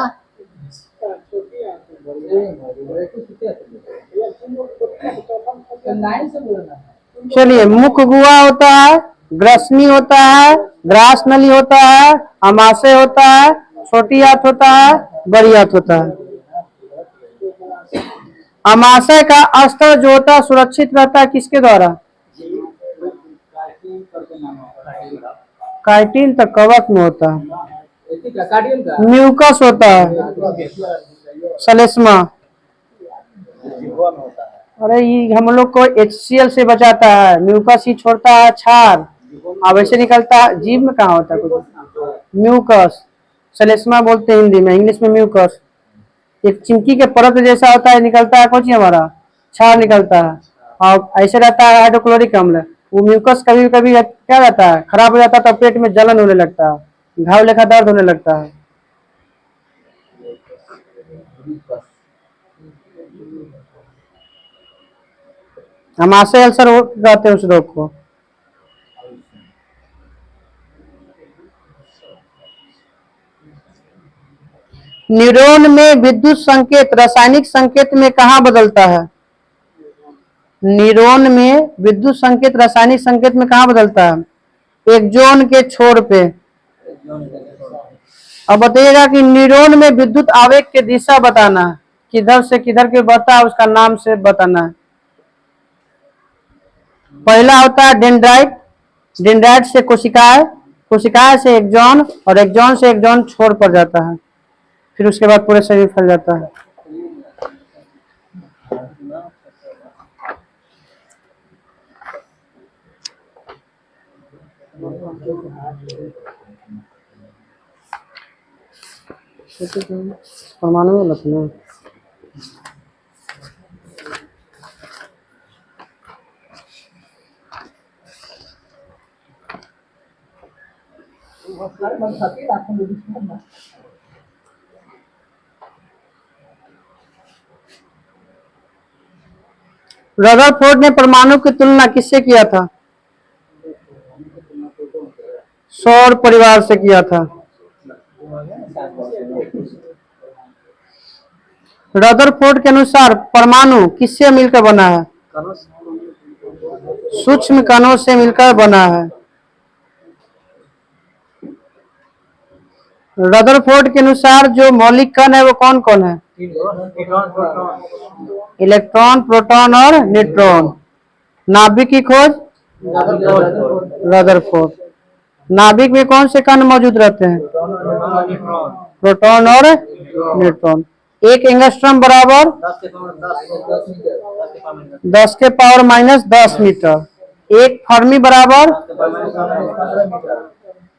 चलिए, मुख गुहा होता है, ग्रसनी होता है, ग्रास नली होता है, अमाशय होता है, छोटी आंत होता है, बड़ी आंत होता है। अमाशय का अस्तर जो होता है सुरक्षित रहता है किसके द्वारा? काइटिन तो कवक में होता है, म्यूकस होता है, सलेस्मा। अरे ये हम लोग को HCl से बचाता है, म्यूकस ही छोड़ता है क्षार, अब ऐसे निकलता है। जीभ में कहाँ होता है कुछ? म्यूकस, सलेस्मा बोलते हैं हिंदी में, इंग्लिश में म्यूकस। एक चिमकी के परत जैसा होता है, निकलता है कुछ हमारा क्षार निकलता है, और ऐसे रहता है हाइड्रोक्लोरिक अम्ल। वो म्यूकस कभी कभी क्या रहता है, खराब हो जाता है तो पेट में जलन होने लगता है, घाव लेखा दर्द होने लगता है। अमाशय अल्सर कहते हैं उस रोग को। न्यूरॉन में विद्युत संकेत रासायनिक संकेत में कहाँ बदलता है? न्यूरॉन में विद्युत संकेत रासायनिक संकेत में कहाँ बदलता है? एक्सोन के छोर पे। अब बताइएगा कि न्यूरॉन में विद्युत आवेग की दिशा बताना है, किधर से किधर के बढ़ता है उसका नाम से बताना है। पहला होता है डेंड्राइट, डेंड्राइट से कोशिकाएं, कोशिकाएं से एक्सोन, और एक्सोन से एक्सोन छोर पर जाता है, फिर उसके बाद पूरे शरीर फैल जाता है। परमाणु में लक्षण रदरफोर्ड ने परमाणु की तुलना किससे किया था? सौर परिवार से किया था। रदरफोर्ड के अनुसार परमाणु किससे मिलकर बना है? सूक्ष्म कणों से मिलकर बना है। रदरफोर्ड के अनुसार जो मौलिक कण है वो कौन कौन है? इलेक्ट्रॉन, प्रोटॉन और न्यूट्रॉन। नाभिक की खोज रदरफोर्ड। नाभिक में कौन से कण मौजूद रहते हैं? प्रोटॉन और न्यूट्रॉन। एक एंगस्ट्रॉम बराबर 10 के पावर माइनस 10 मीटर। एक फर्मी बराबर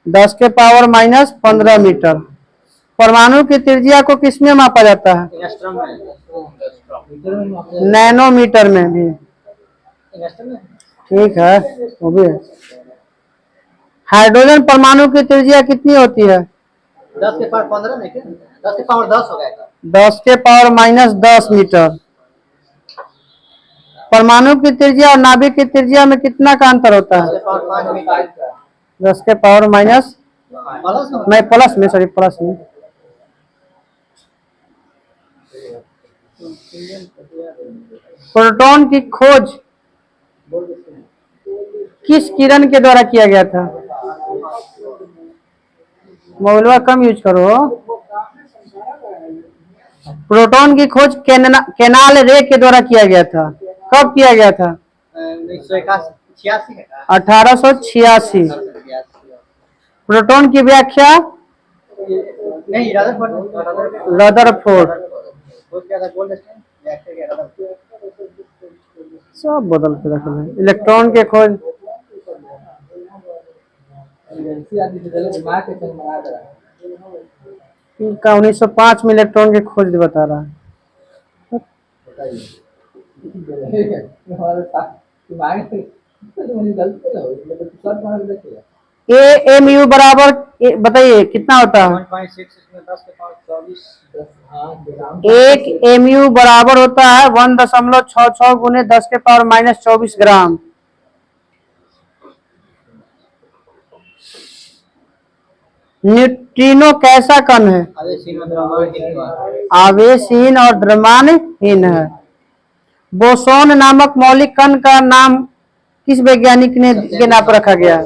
10 के पावर माइनस 15 मीटर। परमाणु की त्रिज्या को किसमें मापा जाता है? नैनोमीटर में भी। ठीक है, वो भी है। हाइड्रोजन परमाणु की त्रिज्या कितनी होती है? 10 के पावर 15 नहीं क्या? 10 के पावर 10 हो गया। 10 के पावर माइनस 10 मीटर। परमाणु की त्रिज्या और नाभिक की त्रिज्या में कितना का अंतर होता है? 10 के पावर माइनस नहीं प्लस में, सॉरी प्लस में। प्रोटॉन की खोज किस किरण के द्वारा किया गया था? मोबाइल कम यूज करो। प्रोटॉन की खोज केनाल रे के द्वारा किया गया था। कब किया गया था? 1886। प्रोटॉन की व्याख्या रदरफोर्ड। सब बदल के रखल है। इलेक्ट्रॉन के खोज का 1905 में इलेक्ट्रॉन के खोज बता रहा है। AMU बराबर बताइए कितना होता है? 1 MU बराबर होता है 1.66 गुने 10 के पावर माइनस 24 ग्राम। न्यूट्रिनो कैसा कण है? आवेशीन और द्रव्यमान है। आवेशहीन और द्रव्यमानहीन है। बोसोन नामक मौलिक कण का नाम किस वैज्ञानिक ने के नाम पर रखा गया?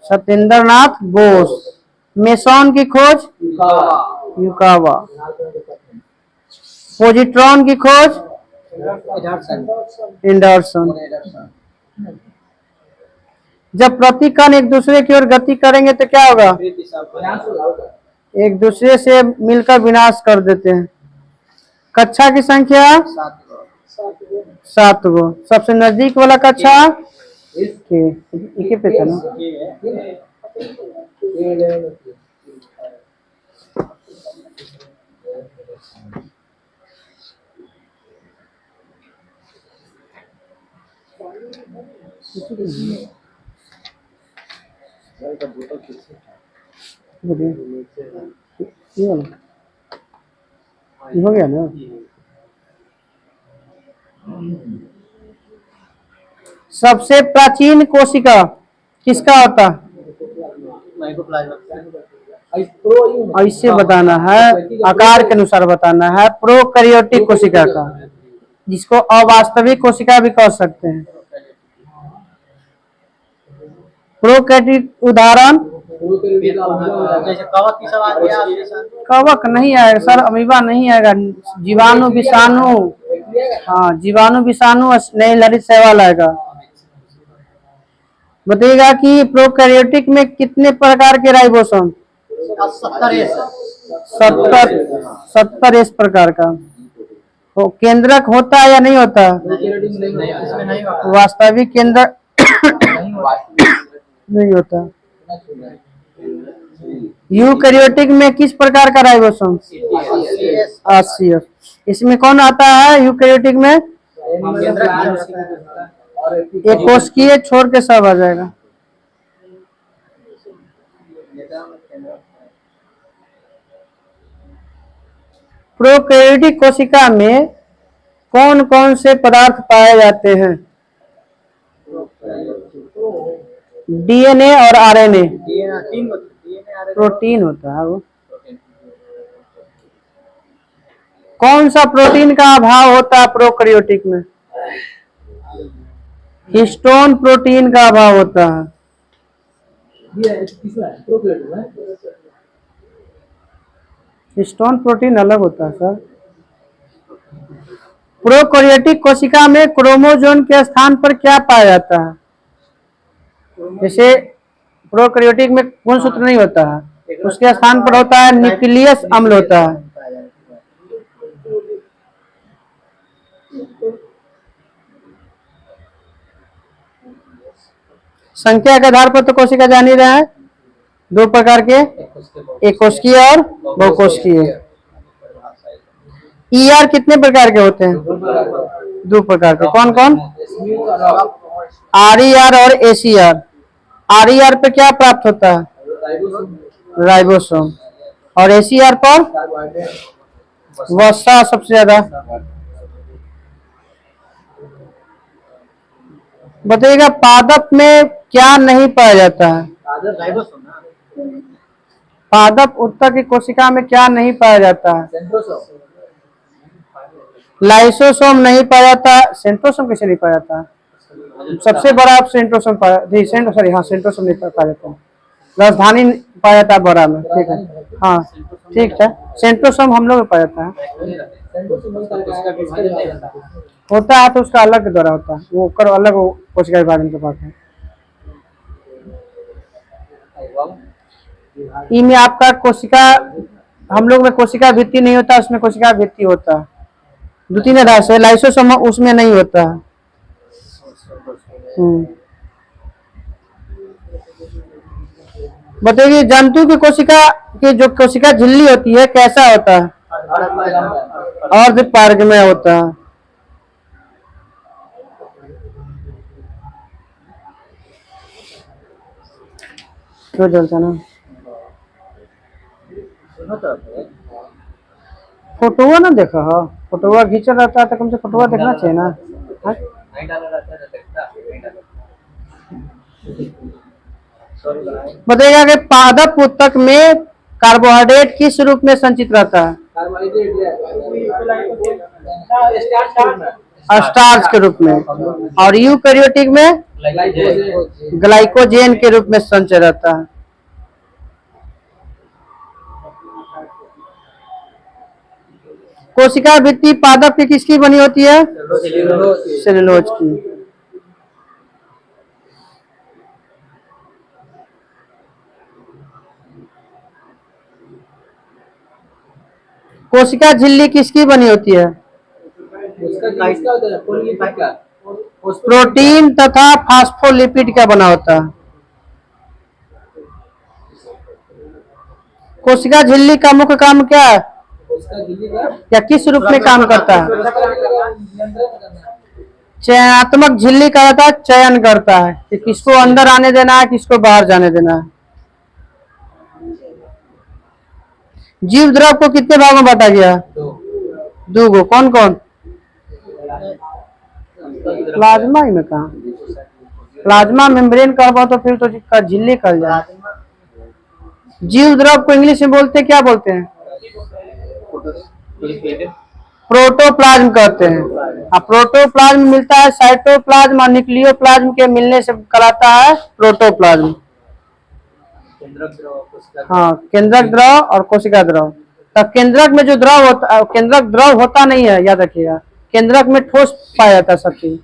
सत्येंद्र नाथ बोस। मेसॉन की खोज? युकावा। पोजिट्रॉन की खोज? एंडरसन। जब प्रति कण एक दूसरे की ओर गति करेंगे तो क्या होगा? एक दूसरे से मिलकर विनाश कर देते हैं। कक्षा की संख्या? 7 गो। सबसे नजदीक वाला कक्षा? ठीक पे था ना? ये हो गया ना? सबसे प्राचीन कोशिका किसका होता? ऐसे बताना है, आकार के अनुसार बताना है। प्रोकैरियोटिक कोशिका का, जिसको अवास्तविक कोशिका भी कह सकते हैं। प्रोकैरियोटिक उदाहरण? कवक नहीं आएगा सर, अमीबा नहीं आएगा। जीवाणु, विषाणु। हाँ, जीवाणु, विषाणु नहीं, ललित शैवाल आएगा। बताइएगा कि प्रोकैरियोटिक में कितने प्रकार के राइबोसोम? 70 इस प्रकार का। तो केंद्रक होता है या नहीं होता? वास्तविक केंद्रक नहीं होता। यूकैरियोटिक में किस प्रकार का राइबोसोम? आसियस। इसमें कौन आता है यूकैरियोटिक में? एक कोशिकीय छोड़ के सब आ जाएगा। प्रोकैरियोटिक कोशिका में कौन कौन से पदार्थ पाए जाते हैं? डीएनए और आरएनए। प्रोटीन होता है वो। कौन सा प्रोटीन का अभाव होता है प्रोकैरियोटिक में? हिस्टोन प्रोटीन का अभाव होता है। हिस्टोन प्रोटीन अलग होता है सर। प्रोकैरियोटिक कोशिका में क्रोमोसोम के स्थान पर क्या पाया जाता है? जैसे प्रोकैरियोटिक में गुणसूत्र नहीं होता है, उसके स्थान पर होता है न्यूक्लियस अम्ल होता है। संख्या के आधार पर तो कोशिका जान ही रहे हैं, 2 प्रकार के, एक कोशिकीय और बहुकोशिकीय। ईआर कितने प्रकार के होते हैं? 2 प्रकार के। कौन कौन? आरईआर और एसीआर। आरईआर पे क्या प्राप्त होता है? राइबोसोम। और एसीआर पर वसा सबसे ज्यादा। बताइएगा पादप में क्या नहीं पाया जाता है? पादप उत्तक की कोशिका में क्या नहीं पाया जाता है? लाइसोसोम नहीं पाया जाता। सेंट्रोसोम कैसे नहीं पाया जाता? सबसे बड़ा सेंट्रोसोम पाया जी, हाँ सेंट्रोसोम नहीं पाया जाता। राजधानी पाया जाता है बड़ा में। ठीक है, हाँ ठीक है। सेंट्रोसोम हम लोग पाया जाता है। होता है तो उसका अलग द्वारा होता है, वो कर अलग कोशिका विभाजन के पास है। इनमें आपका कोशिका, हम लोग में कोशिका भित्ति नहीं होता, उसमें कोशिका भित्ति होता है। 2-3 आधार से लाइसोसोम उसमें नहीं होता है। बताइए जंतु की कोशिका की जो कोशिका झिल्ली होती है कैसा होता है? अर्धपार्ग में होता है। क्यों जलता ना? फोटोवा ना देखा हो? फोटोवा खींचा रहता है तो कम से फोटोवा देखना चाहिए ना। बताइएगा कि पादप ऊतक में कार्बोहाइड्रेट किस रूप में संचित रहता है? स्टार्च के रूप में। और यूकैरियोटिक में ग्लाइकोजेन के रूप में संचय रहता है। कोशिका भित्ति पादप की किसकी बनी होती है? सेलुलोज की। कोशिका झिल्ली किसकी बनी होती है? प्रोटीन तथा फास्फोलिपिड का बना होता है। कोशिका झिल्ली का मुख्य काम क्या है या किस रूप में काम करता है? चयनात्मक झिल्ली करता है, चयन करता है कि किसको अंदर आने देना है, किसको बाहर जाने देना है। जीव द्रव को कितने भागों में बांटा गया? दो गो। कौन कौन? प्लाज्मा ही में कहा प्लाज्मा मेम्ब्रेन कहबो तो फिर तो झिल्ली कह जाए। जीव द्रव को इंग्लिश में बोलते क्या बोलते हैं? प्रोटोप्लाज्म कहते हैं। अब प्रोटोप्लाज्म मिलता है साइटोप्लाज्म और न्यूक्लियोप्लाज्म के मिलने से कहलाता है प्रोटोप्लाज्म। हाँ, केंद्रक द्रव और कोशिका द्रव। तो केंद्रक में जो द्रव होता है, केंद्रक द्रव होता नहीं है, याद रखिएगा। केंद्रक में ठोस पाया जाता है सब चीज,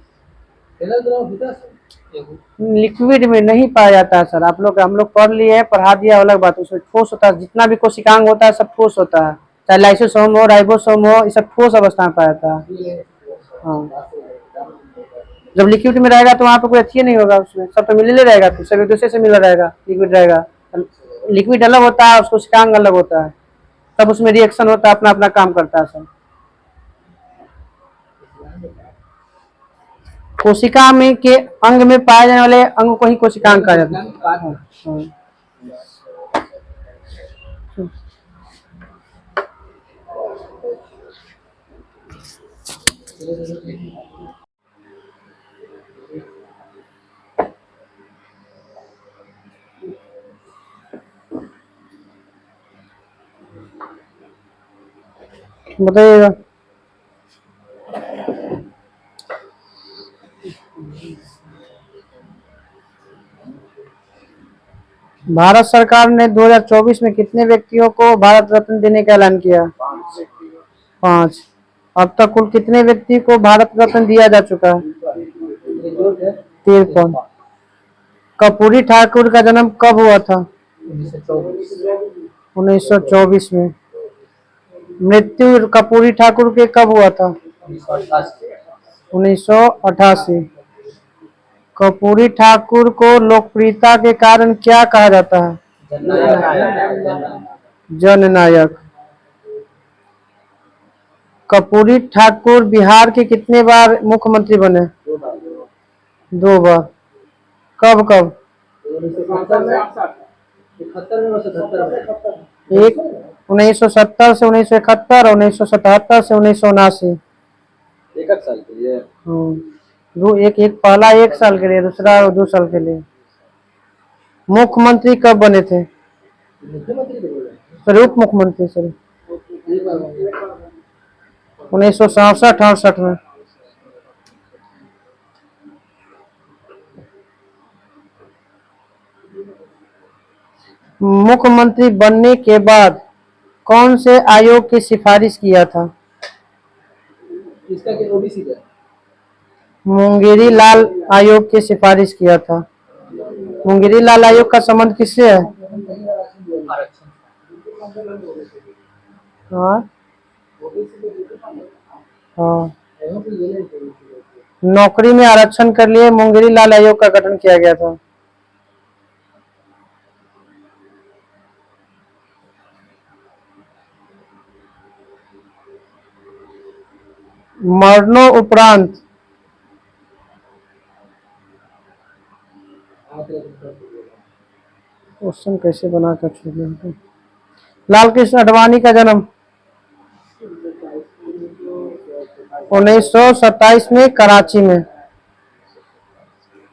लिक्विड में नहीं पाया जाता है सर। हम लोग पढ़ लिए हैं, पढ़ा दिया, अलग बात। उसमें ठोस होता है, जितना भी कोशिकांग होता है सब ठोस होता है, चाहे लाइसोसोम हो, राइबोसोम हो, ये सब ठोस अवस्था में पाया जाता है। हाँ, जब लिक्विड में रहेगा तो वहाँ पे कोई अच्छी नहीं होगा, उसमें सब तो मिलने रहेगा, तो सब एक दूसरे से मिला रहेगा। लिक्विड रहेगा, लिक्विड अलग होता है, उसको कोशिकांग अलग होता है, तब उसमें रिएक्शन होता है, अपना अपना काम करता है सब। कोशिका में के अंग में पाए जाने वाले अंग को ही कोशिकांग कहा जाता है। बताइएगा। भारत सरकार ने 2024 में कितने व्यक्तियों को भारत रत्न देने का ऐलान किया? 5। अब तक कुल कितने व्यक्ति को भारत रत्न दिया जा चुका है? 53। कर्पूरी ठाकुर का जन्म कब हुआ था? 1924 में। मृत्यु कर्पूरी ठाकुर के कब हुआ था? 1988। कर्पूरी ठाकुर को लोकप्रियता के कारण क्या कहा जाता है? जननायक। कर्पूरी ठाकुर बिहार के कितने बार मुख्यमंत्री बने? 2 बार। कब कब? एक 1970 से 1971 और 1977 से 1979। एक पहला 1 साल के लिए, दूसरा 2 साल के लिए। मुख्यमंत्री कब बने थे? सर उप मुख्यमंत्री सर 1967-68 में। मुख्यमंत्री बनने के बाद कौन से आयोग की सिफारिश किया था? मुंगेरी लाल आयोग की सिफारिश किया था। मुंगेरी लाल आयोग का संबंध किससे है? हाँ हाँ, नौकरी में आरक्षण के लिए मुंगेरी लाल आयोग का गठन किया गया था। मरणों उपरांत क्वेश्चन कैसे बनाकर छोड़े? लाल कृष्ण आडवाणी का जन्म 1927 में कराची में।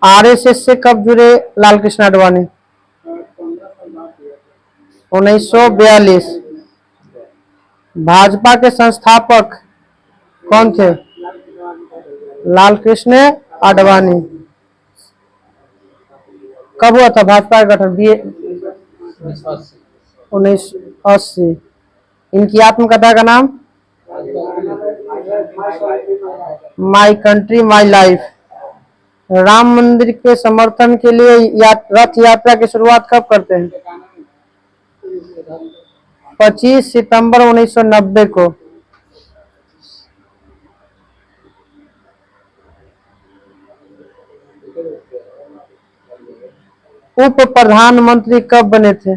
आरएसएस से कब जुड़े लाल कृष्ण आडवाणी? 1942। भाजपा के संस्थापक कौन थे? लाल कृष्ण आडवाणी। कब हुआ था भाजपा का गठन? 1980। इनकी आत्मकथा का नाम? My country my life. Ram मंदिर के समर्थन के लिए रथ यात्रा की शुरुआत कब करते हैं? 25 सितंबर 1990 को। उप प्रधानमंत्री कब बने थे?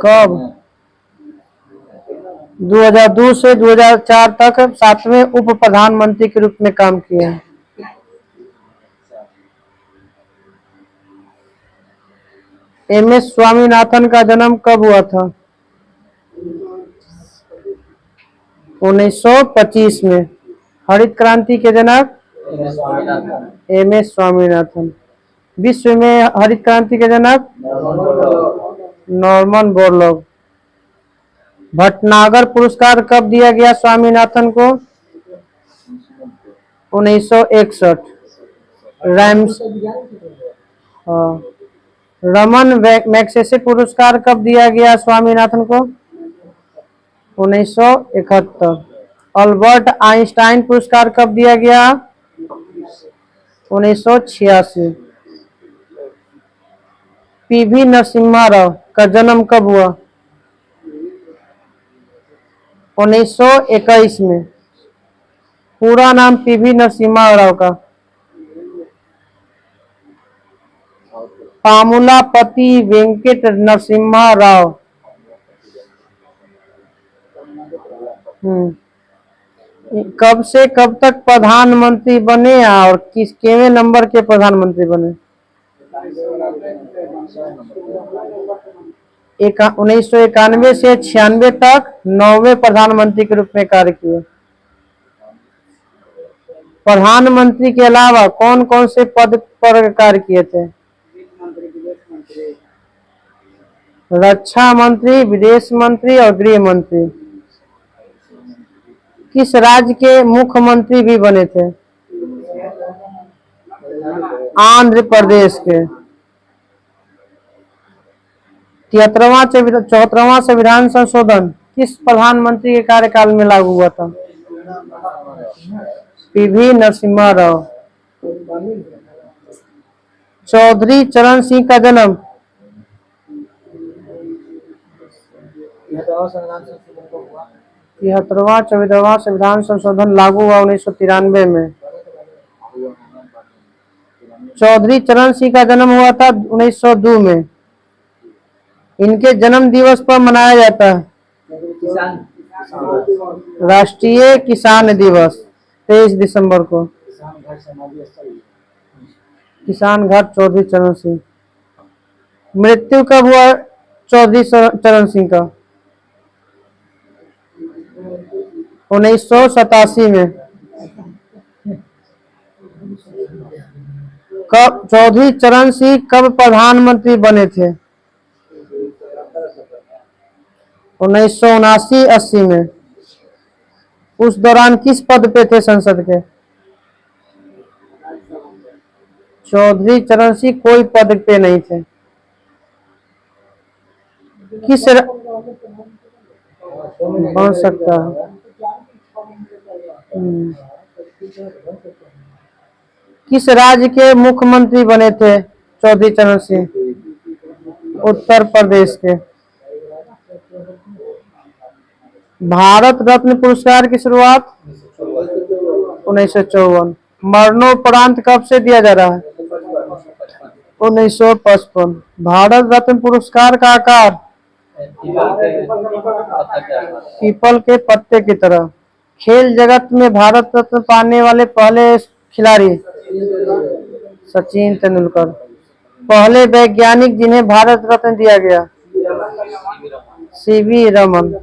कब? 2002 से 2004 तक 7वें उप प्रधानमंत्री के रूप में काम किए हैं। एम.एस. स्वामीनाथन का जन्म कब हुआ था? 1925 में। हरित क्रांति के जनक? एम.एस. स्वामीनाथन। विश्व में हरित क्रांति के जनक? Norman Borlaug. भटनागर पुरस्कार कब दिया गया स्वामीनाथन को? 1961। रमन मैग्सेसे पुरस्कार कब दिया गया स्वामीनाथन को? 1971। अल्बर्ट आइंस्टाइन पुरस्कार कब दिया गया? 1986। पीवी नरसिम्हा राव का जन्म कब हुआ? 1921 में। पूरा नाम पीवी नरसिम्हा राव का? पामुलापति वेंकट नरसिम्हा राव। कब से कब तक प्रधानमंत्री बने और किस केवें नंबर के प्रधानमंत्री बने? 1991 से 96 तक 9वें प्रधानमंत्री के रूप में कार्य किए। प्रधानमंत्री के अलावा कौन कौन से पद पर कार्य किए थे? रक्षा मंत्री, विदेश मंत्री और गृह मंत्री। किस राज्य के मुख्यमंत्री भी बने थे? आंध्र प्रदेश के। 74वां संविधान संशोधन किस प्रधानमंत्री के कार्यकाल में लागू हुआ था? पीवी नरसिम्हा राव। चौधरी चरण सिंह का जन्म? 73वां 74वां संविधान संशोधन लागू हुआ 1993 में। चौधरी चरण सिंह का जन्म हुआ था 1902 में। इनके जन्म दिवस पर मनाया जाता है राष्ट्रीय किसान दिवस 23 दिसंबर को। किसान घाट चौधरी चरण सिंह। मृत्यु कब हुआ चौधरी चरण सिंह का? 1987 में। कब चौधरी चरण सिंह कब प्रधानमंत्री बने थे? 1979-80 में। उस दौरान किस पद पे थे संसद के? चौधरी चरण सिंह कोई पद पे नहीं थे। बन सकता है। किस राज्य के मुख्यमंत्री बने थे चौधरी चरण सिंह? उत्तर प्रदेश के। भारत रत्न पुरस्कार की शुरुआत 1954। मरणोपरांत कब से दिया जा रहा है? 1955। भारत रत्न पुरस्कार का आकार पीपल के पत्ते की तरह। खेल जगत में भारत रत्न पाने वाले पहले खिलाड़ी? सचिन तेंदुलकर। पहले वैज्ञानिक जिन्हें भारत रत्न दिया गया? सीवी रमन।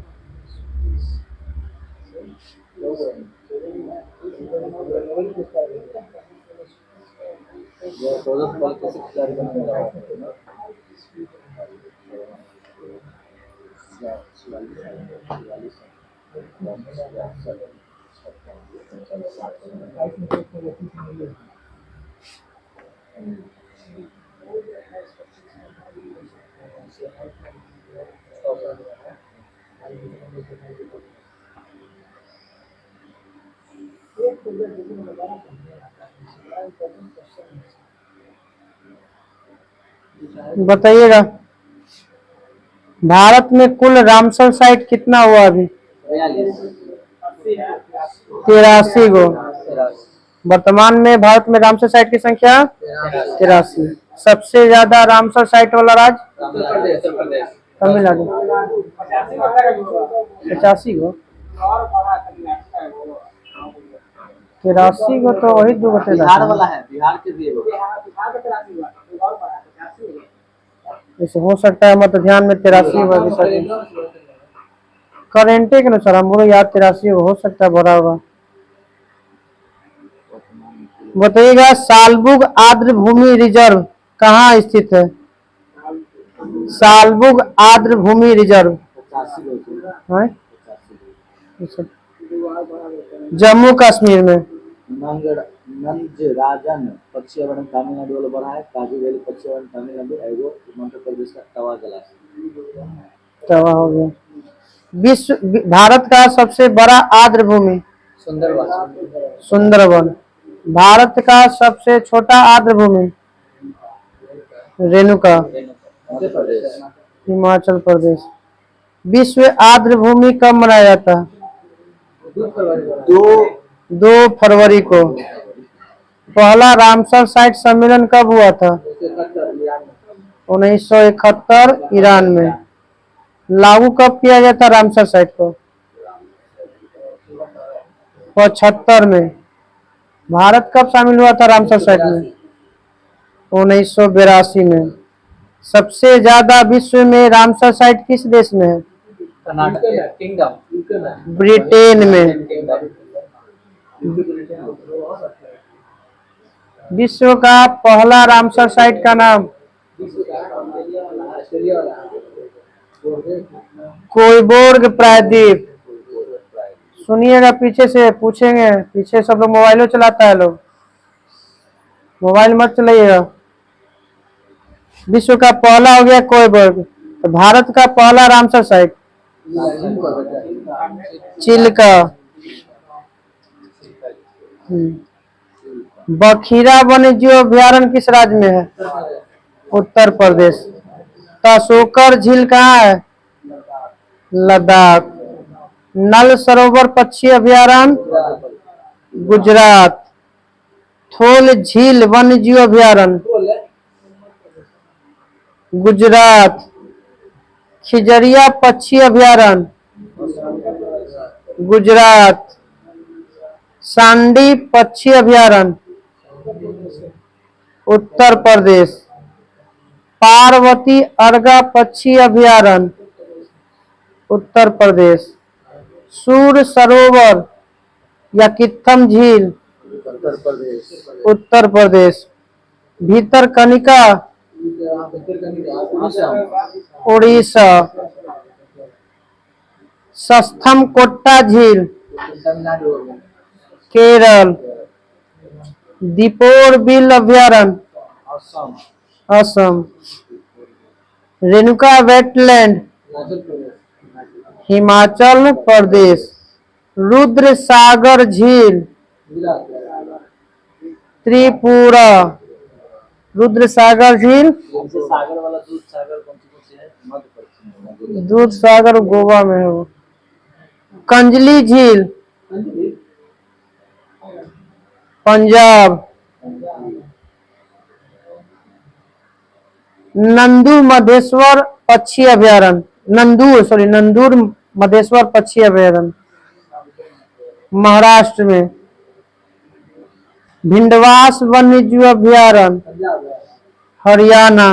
बताइएगा भारत में कुल रामसर साइट कितना हुआ अभी? 83 गो। वर्तमान में भारत में रामसर साइट की संख्या 83। सबसे ज्यादा रामसर साइट वाला राज्य तमिलनाडु 85 गो। 83 गो तो वही दो बचे। बिहार वाला है, बिहार के भी जैसे हो सकता है मतलब ध्यान में 83 करेंटे के अनुसार हम बोलो याद 83 हो सकता है भरा होगा। बताइएगा सालबुग आर्द्र भूमि रिजर्व कहाँ स्थित है? सालबुग आर्द्र भूमि रिजर्व है जम्मू कश्मीर में। नंजराजन पश्चिम वन तमिलनाडु वाला बना है। काजू वैली पश्चिम वन तमिलनाडु एगो मध्य प्रदेश का तवा जलाशय। तवा हो गया। विश्व भारत का सबसे बड़ा आर्द्र भूमि सुंदरवन। भारत का सबसे छोटा आर्द्र भूमि रेणुका हिमाचल प्रदेश। विश्व आर्द्र भूमि कब मनाया जाता है? 2 फरवरी को। पहला रामसर साइट सम्मेलन कब हुआ था? 1971 ईरान में। लागू कब किया गया था रामसर साइट को? 75 में। भारत कब शामिल हुआ था रामसर साइट में? 1982 में। सबसे ज्यादा विश्व में रामसर साइट किस देश में है? ब्रिटेन में। विश्व का पहला रामसर साइट का नाम कोइबोर्ग प्रायद्वीप। सुनिएगा पीछे से पूछेंगे, पीछे सब लोग मोबाइलों चलाता है, लोग मोबाइल मत चलाइएगा। विश्व का पहला हो गया कोइबोर्ग। तो भारत का पहला रामसर साइट चिल्का। बखीरा वन्यजीव अभयारण्य किस राज्य में है? उत्तर प्रदेश। तसोकर झील कहाँ है? लद्दाख। नल सरोवर पक्षी अभयारण्य गुजरात। थोल झील वन्यजीव अभयारण्य गुजरात। खिजरिया पक्षी अभयारण्य गुजरात। सांडी पक्षी अभयारण्य उत्तर प्रदेश। पार्वती अर्गा पक्षी अभयारण्य उत्तर प्रदेश। सूर सरोवर या कित्थम झील उत्तर प्रदेश। भीतरकनिका उड़ीसा। सस्थमकोट्टा झील केरल। दीपोर बिल अभयारण्य असम। रेणुका वेटलैंड हिमाचल प्रदेश। रुद्र सागर झील त्रिपुरा। रुद्र सागर झील सागर वाला दूध सागर कौन सी है? मध्य प्रदेश में। दूध सागर गोवा में है वो। कंजली झील पंजाब। नंदू मधेश्वर पक्षी अभयारण्य नंदूर मधेश्वर पक्षी अभयारण्य महाराष्ट्र में। भिंडवास वन्यजीव अभयारण्य हरियाणा।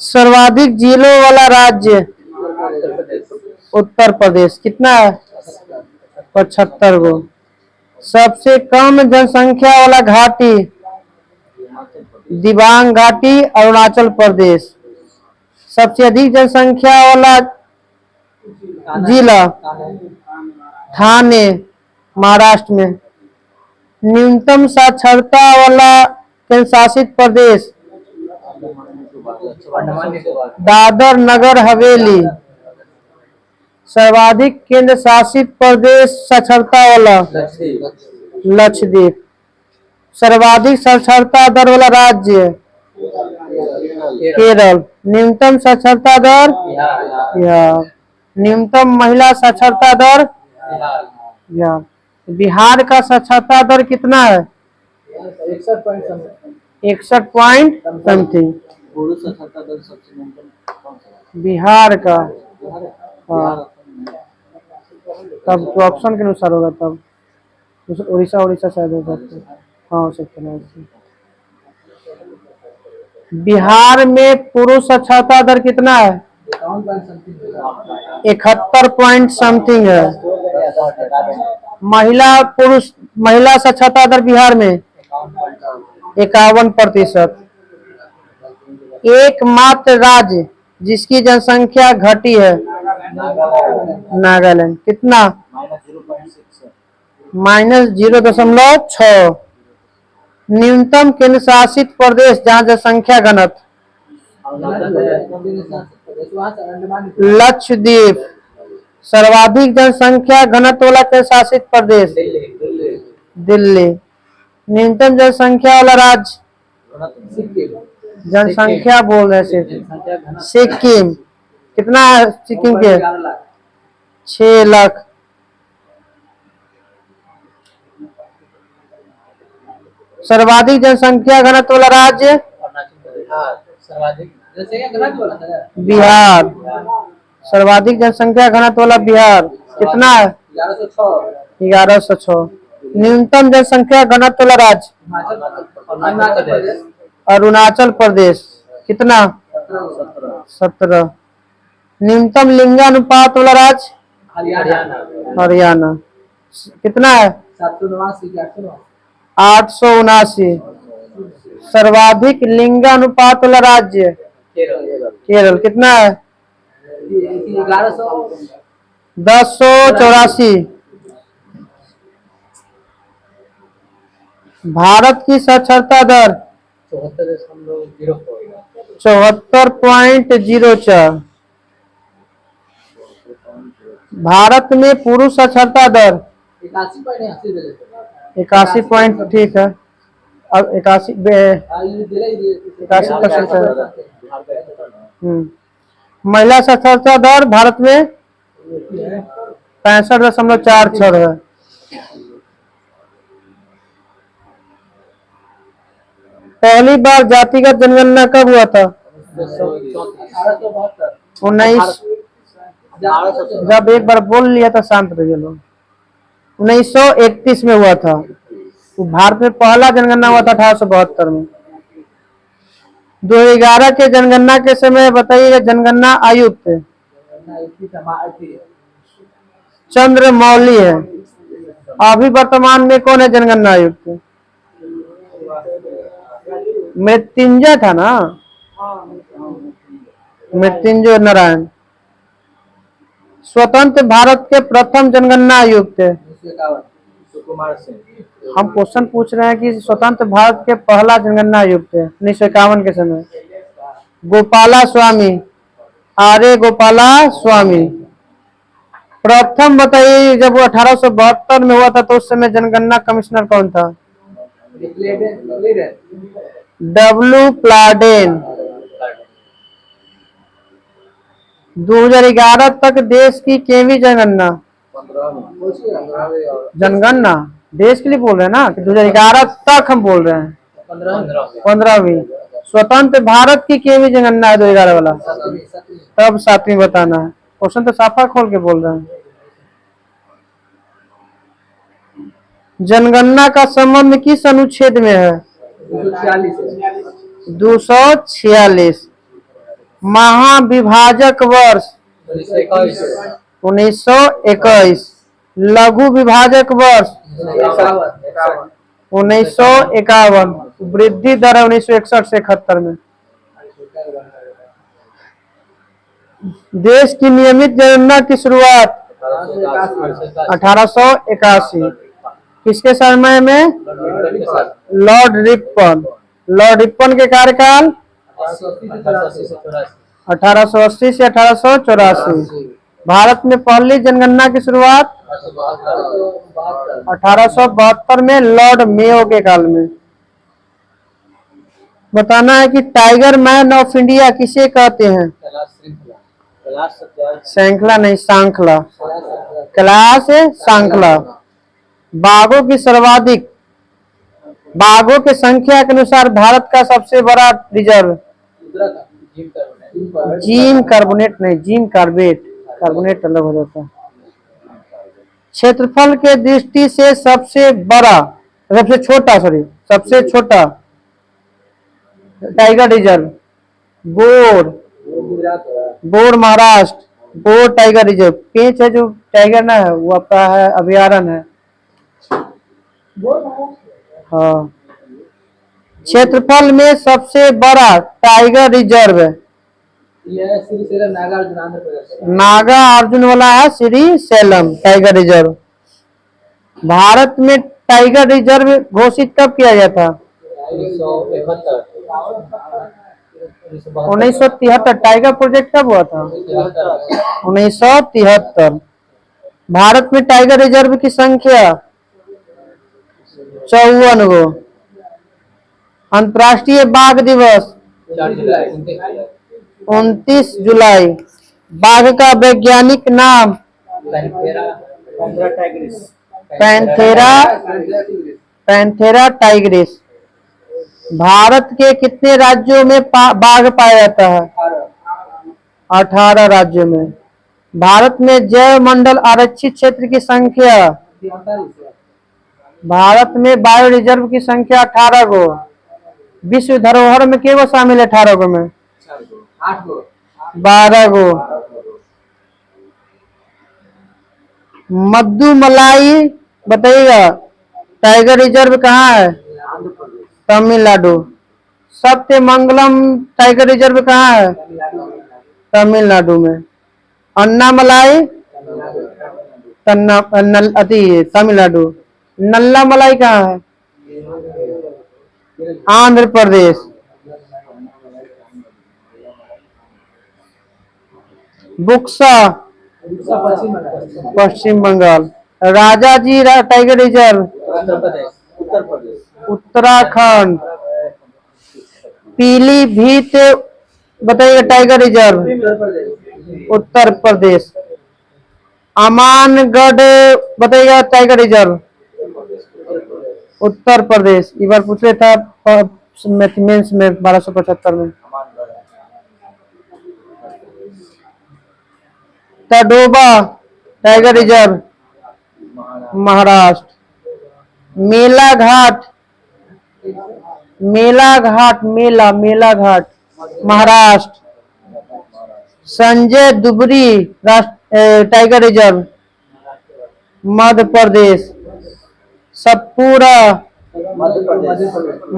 सर्वाधिक झीलों वाला राज्य उत्तर प्रदेश। कितना है? 75 गो। सबसे कम जनसंख्या वाला घाटी दिबांग घाटी अरुणाचल प्रदेश। सबसे अधिक जनसंख्या वाला जिला ठाणे महाराष्ट्र में। न्यूनतम साक्षरता वाला केंद्र शासित प्रदेश दादर नगर हवेली। सर्वाधिक केंद्र शासित प्रदेश साक्षरता वाला लक्षद्वीप। सर्वाधिक साक्षरता दर वाला राज्य केरल। न्यूनतम साक्षरता दर बिहार। न्यूनतम महिला साक्षरता दर बिहार। बिहार का साक्षरता दर कितना है? 61 पॉइंट समथिंग। पुरुष साक्षरता दर सबसे न्यूनतम कौन सा? बिहार का। बिहार तब तो ऑप्शन के अनुसार होगा तब। उड़ीसा उड़ीसा शायद होगा। हाँ हो सकता है। बिहार में पुरुष साक्षरता दर कितना है? 71 पॉइंट समथिंग है। महिला साक्षरता दर बिहार में 51%। एकमात्र राज्य जिसकी जनसंख्या घटी है नागालैंड। कितना? -0.6। न्यूनतम केंद्र शासित प्रदेश जहाँ जनसंख्या घनत्व लक्षद्वीप। सर्वाधिक जनसंख्या घनत्व वाला केंद्र शासित प्रदेश दिल्ली। न्यूनतम जनसंख्या वाला राज्य जनसंख्या बोल रहे सिर्फ सिक्किम। कितना है सिक्किम के? 6 लाख। सर्वाधिक जनसंख्या घनत्व वाला राज्य बिहार। सर्वाधिक जनसंख्या घनत्व वाला बिहार कितना है? 1106। न्यूनतम जनसंख्या घनत्व वाला राज्य अरुणाचल प्रदेश। कितना? 17। न्यूनतम लिंगानुपात वाला राज्य हरियाणा। कितना है? 879। सर्वाधिक लिंगानुपात वाला राज्य केरल। कितना है? 1084। भारत की साक्षरता दर 74.04। भारत में पुरुष साक्षरता दर 81 पॉइंट ठीक है। अब 81% है। महिला साक्षरता दर भारत में 65.46 है। पहली बार जातिगत जनगणना कब हुआ था? 19। जब एक बार बोल लिया था शांत रहिए लोग। 1931 में हुआ था। तो भारत में पहला जनगणना हुआ था 1872 में। 2011 के जनगणना के समय बताइएगा जनगणना आयुक्त चंद्रमौली है। अभी वर्तमान में कौन है जनगणना आयुक्त? मृत्युंजय था ना, मृत्युंजय नारायण। स्वतंत्र भारत के प्रथम जनगणना आयुक्त है। हम क्वेश्चन पूछ रहे हैं कि स्वतंत्र भारत के पहला जनगणना आयुक्त है 1951 के समय गोपाला स्वामी, आर्य गोपाला स्वामी। प्रथम बताइए जब वो 1872 में हुआ था तो उस समय जनगणना कमिश्नर कौन था? डब्ल्यू प्लाडेन। 2011 तक देश की केवी जनगणना जनगणना देश के लिए बोल रहे हैं ना कि 2011 तक हम बोल रहे हैं 15वीं। स्वतंत्र भारत की केवी जनगणना है 2011 वाला, तब 7वीं बताना है। क्वेश्चन तो साफा खोल के बोल रहे हैं। जनगणना का संबंध किस अनुच्छेद में है? 246। महाविभाजक वर्ष 1921। लघु विभाजक वर्ष 1951, वृद्धि दर है 1961 से 71 में। देश की नियमित जनगणना की शुरुआत 1881, किसके समय में? Lord Ripon. लॉर्ड रिपन के कार्यकाल 1880 से 1884। भारत में पहली जनगणना की शुरुआत 1872 में लॉर्ड मेयो के काल में। बताना है कि टाइगर मैन ऑफ इंडिया किसे कहते हैं? श्रृंखला नहीं, सांखला। कैलाश सांखला। बाघों की सर्वाधिक, बाघों की संख्या के अनुसार भारत का सबसे बड़ा रिजर्व? जिम कार्बोनेट नहीं, जिम कार्बेट, कार्बोनेट अलग हो जाता है। क्षेत्रफल के दृष्टि से सबसे बड़ा, सबसे छोटा, सबसे छोटा tiger reserve? Bor, Bor Maharashtra, Bor tiger reserve. Pench है जो टाइगर ना है वो आपका है अभयारण्य है। हाँ, क्षेत्रफल में सबसे बड़ा टाइगर रिजर्व है नागा अर्जुन वाला है Shri slam tiger reserve. Bharat में टाइगर रिजर्व घोषित कब किया गया था? 1973। टाइगर प्रोजेक्ट कब हुआ था? 1973। भारत में टाइगर रिजर्व की संख्या 54 गो। अंतर्राष्ट्रीय बाघ दिवस 29 जुलाई। बाघ का वैज्ञानिक नाम? Panthera Tigris. भारत के कितने राज्यों में बाघ पाया जाता है? 18 राज्यों में। भारत में जैव मंडल आरक्षित क्षेत्र की संख्या? भारत में बायो रिजर्व की संख्या 18 गो। विश्व धरोहर में केवल शामिल है 18 गो में? 12 गो। मद्दुमलाई बताइएगा टाइगर रिजर्व कहाँ है? तमिलनाडु। सत्यमंगलम टाइगर रिजर्व कहाँ है? तमिलनाडु में। अन्नामलाई तमिलनाडु। नल्लामलाई कहाँ है? आंध्र प्रदेश। बुक्सा पश्चिम बंगाल। Rajaji tiger reserve Uttarakhand. पीलीभीत बताइए टाइगर रिजर्व उत्तर प्रदेश। अमानगढ़ बताइएगा टाइगर रिजर्व उत्तर प्रदेश। एक बार पूछ रहा था मेंस में 1275 में। Tadoba tiger reserve Maharashtra. Melghat Maharashtra. Sanjay Dubri tiger reserve Madhya Pradesh. Satpura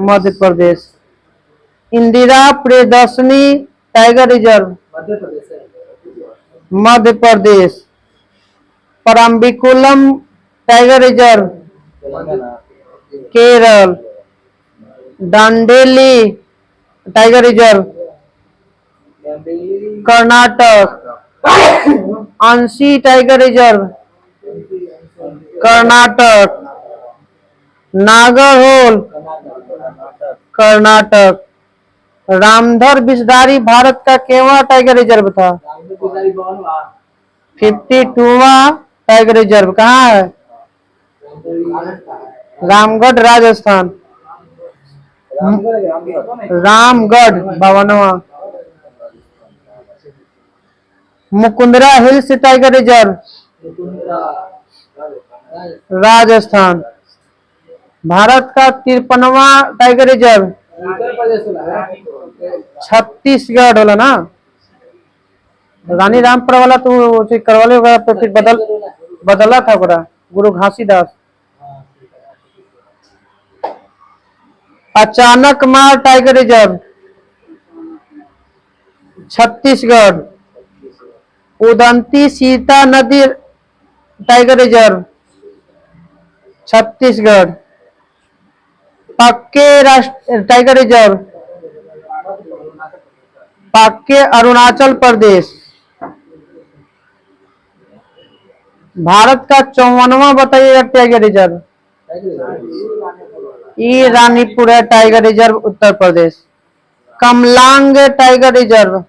Madhya Pradesh. Indira Priyadarshini tiger reserve Madhya Pradesh. Parambikulam tiger reserve Kerala. Dandeli tiger reserve Karnataka. Anshi tiger reserve Karnataka. Nagarhole Karnataka. Ramdhar Vishdhari Bharat का केवड़ा टाइगर रिजर्व था? 52वां टाइगर रिजर्व कहाँ है? रामगढ़ राजस्थान। रामगढ़ 52वां। Mukundra hills tiger reserve Rajasthan. Bharat का 53वां टाइगर रिजर्व छत्तीसगढ़ होला ना? रानी रामपुर वाला तो करवाले होगा तो फिर बदला था ओकरा। गुरु घासीदास। अचानक मार टाइगर रिजर्व छत्तीसगढ़। उदंती सीता नदी टाइगर रिजर्व छत्तीसगढ़। पक्के राष्ट्र टाइगर रिजर्व पक्के अरुणाचल प्रदेश। भारत का 54वां बताइएगा टाइगर रिजर्व। ये रानीपुर है tiger reserve Uttar Pradesh. Kamlang tiger reserve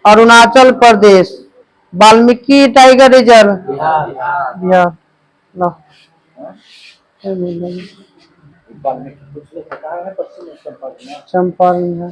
Arunachal Pradesh. Valmiki tiger reserve Bihar. लो। वाल्मीकि कुछ लोग पता है पश्चिम चंपारण में। चंपारण है।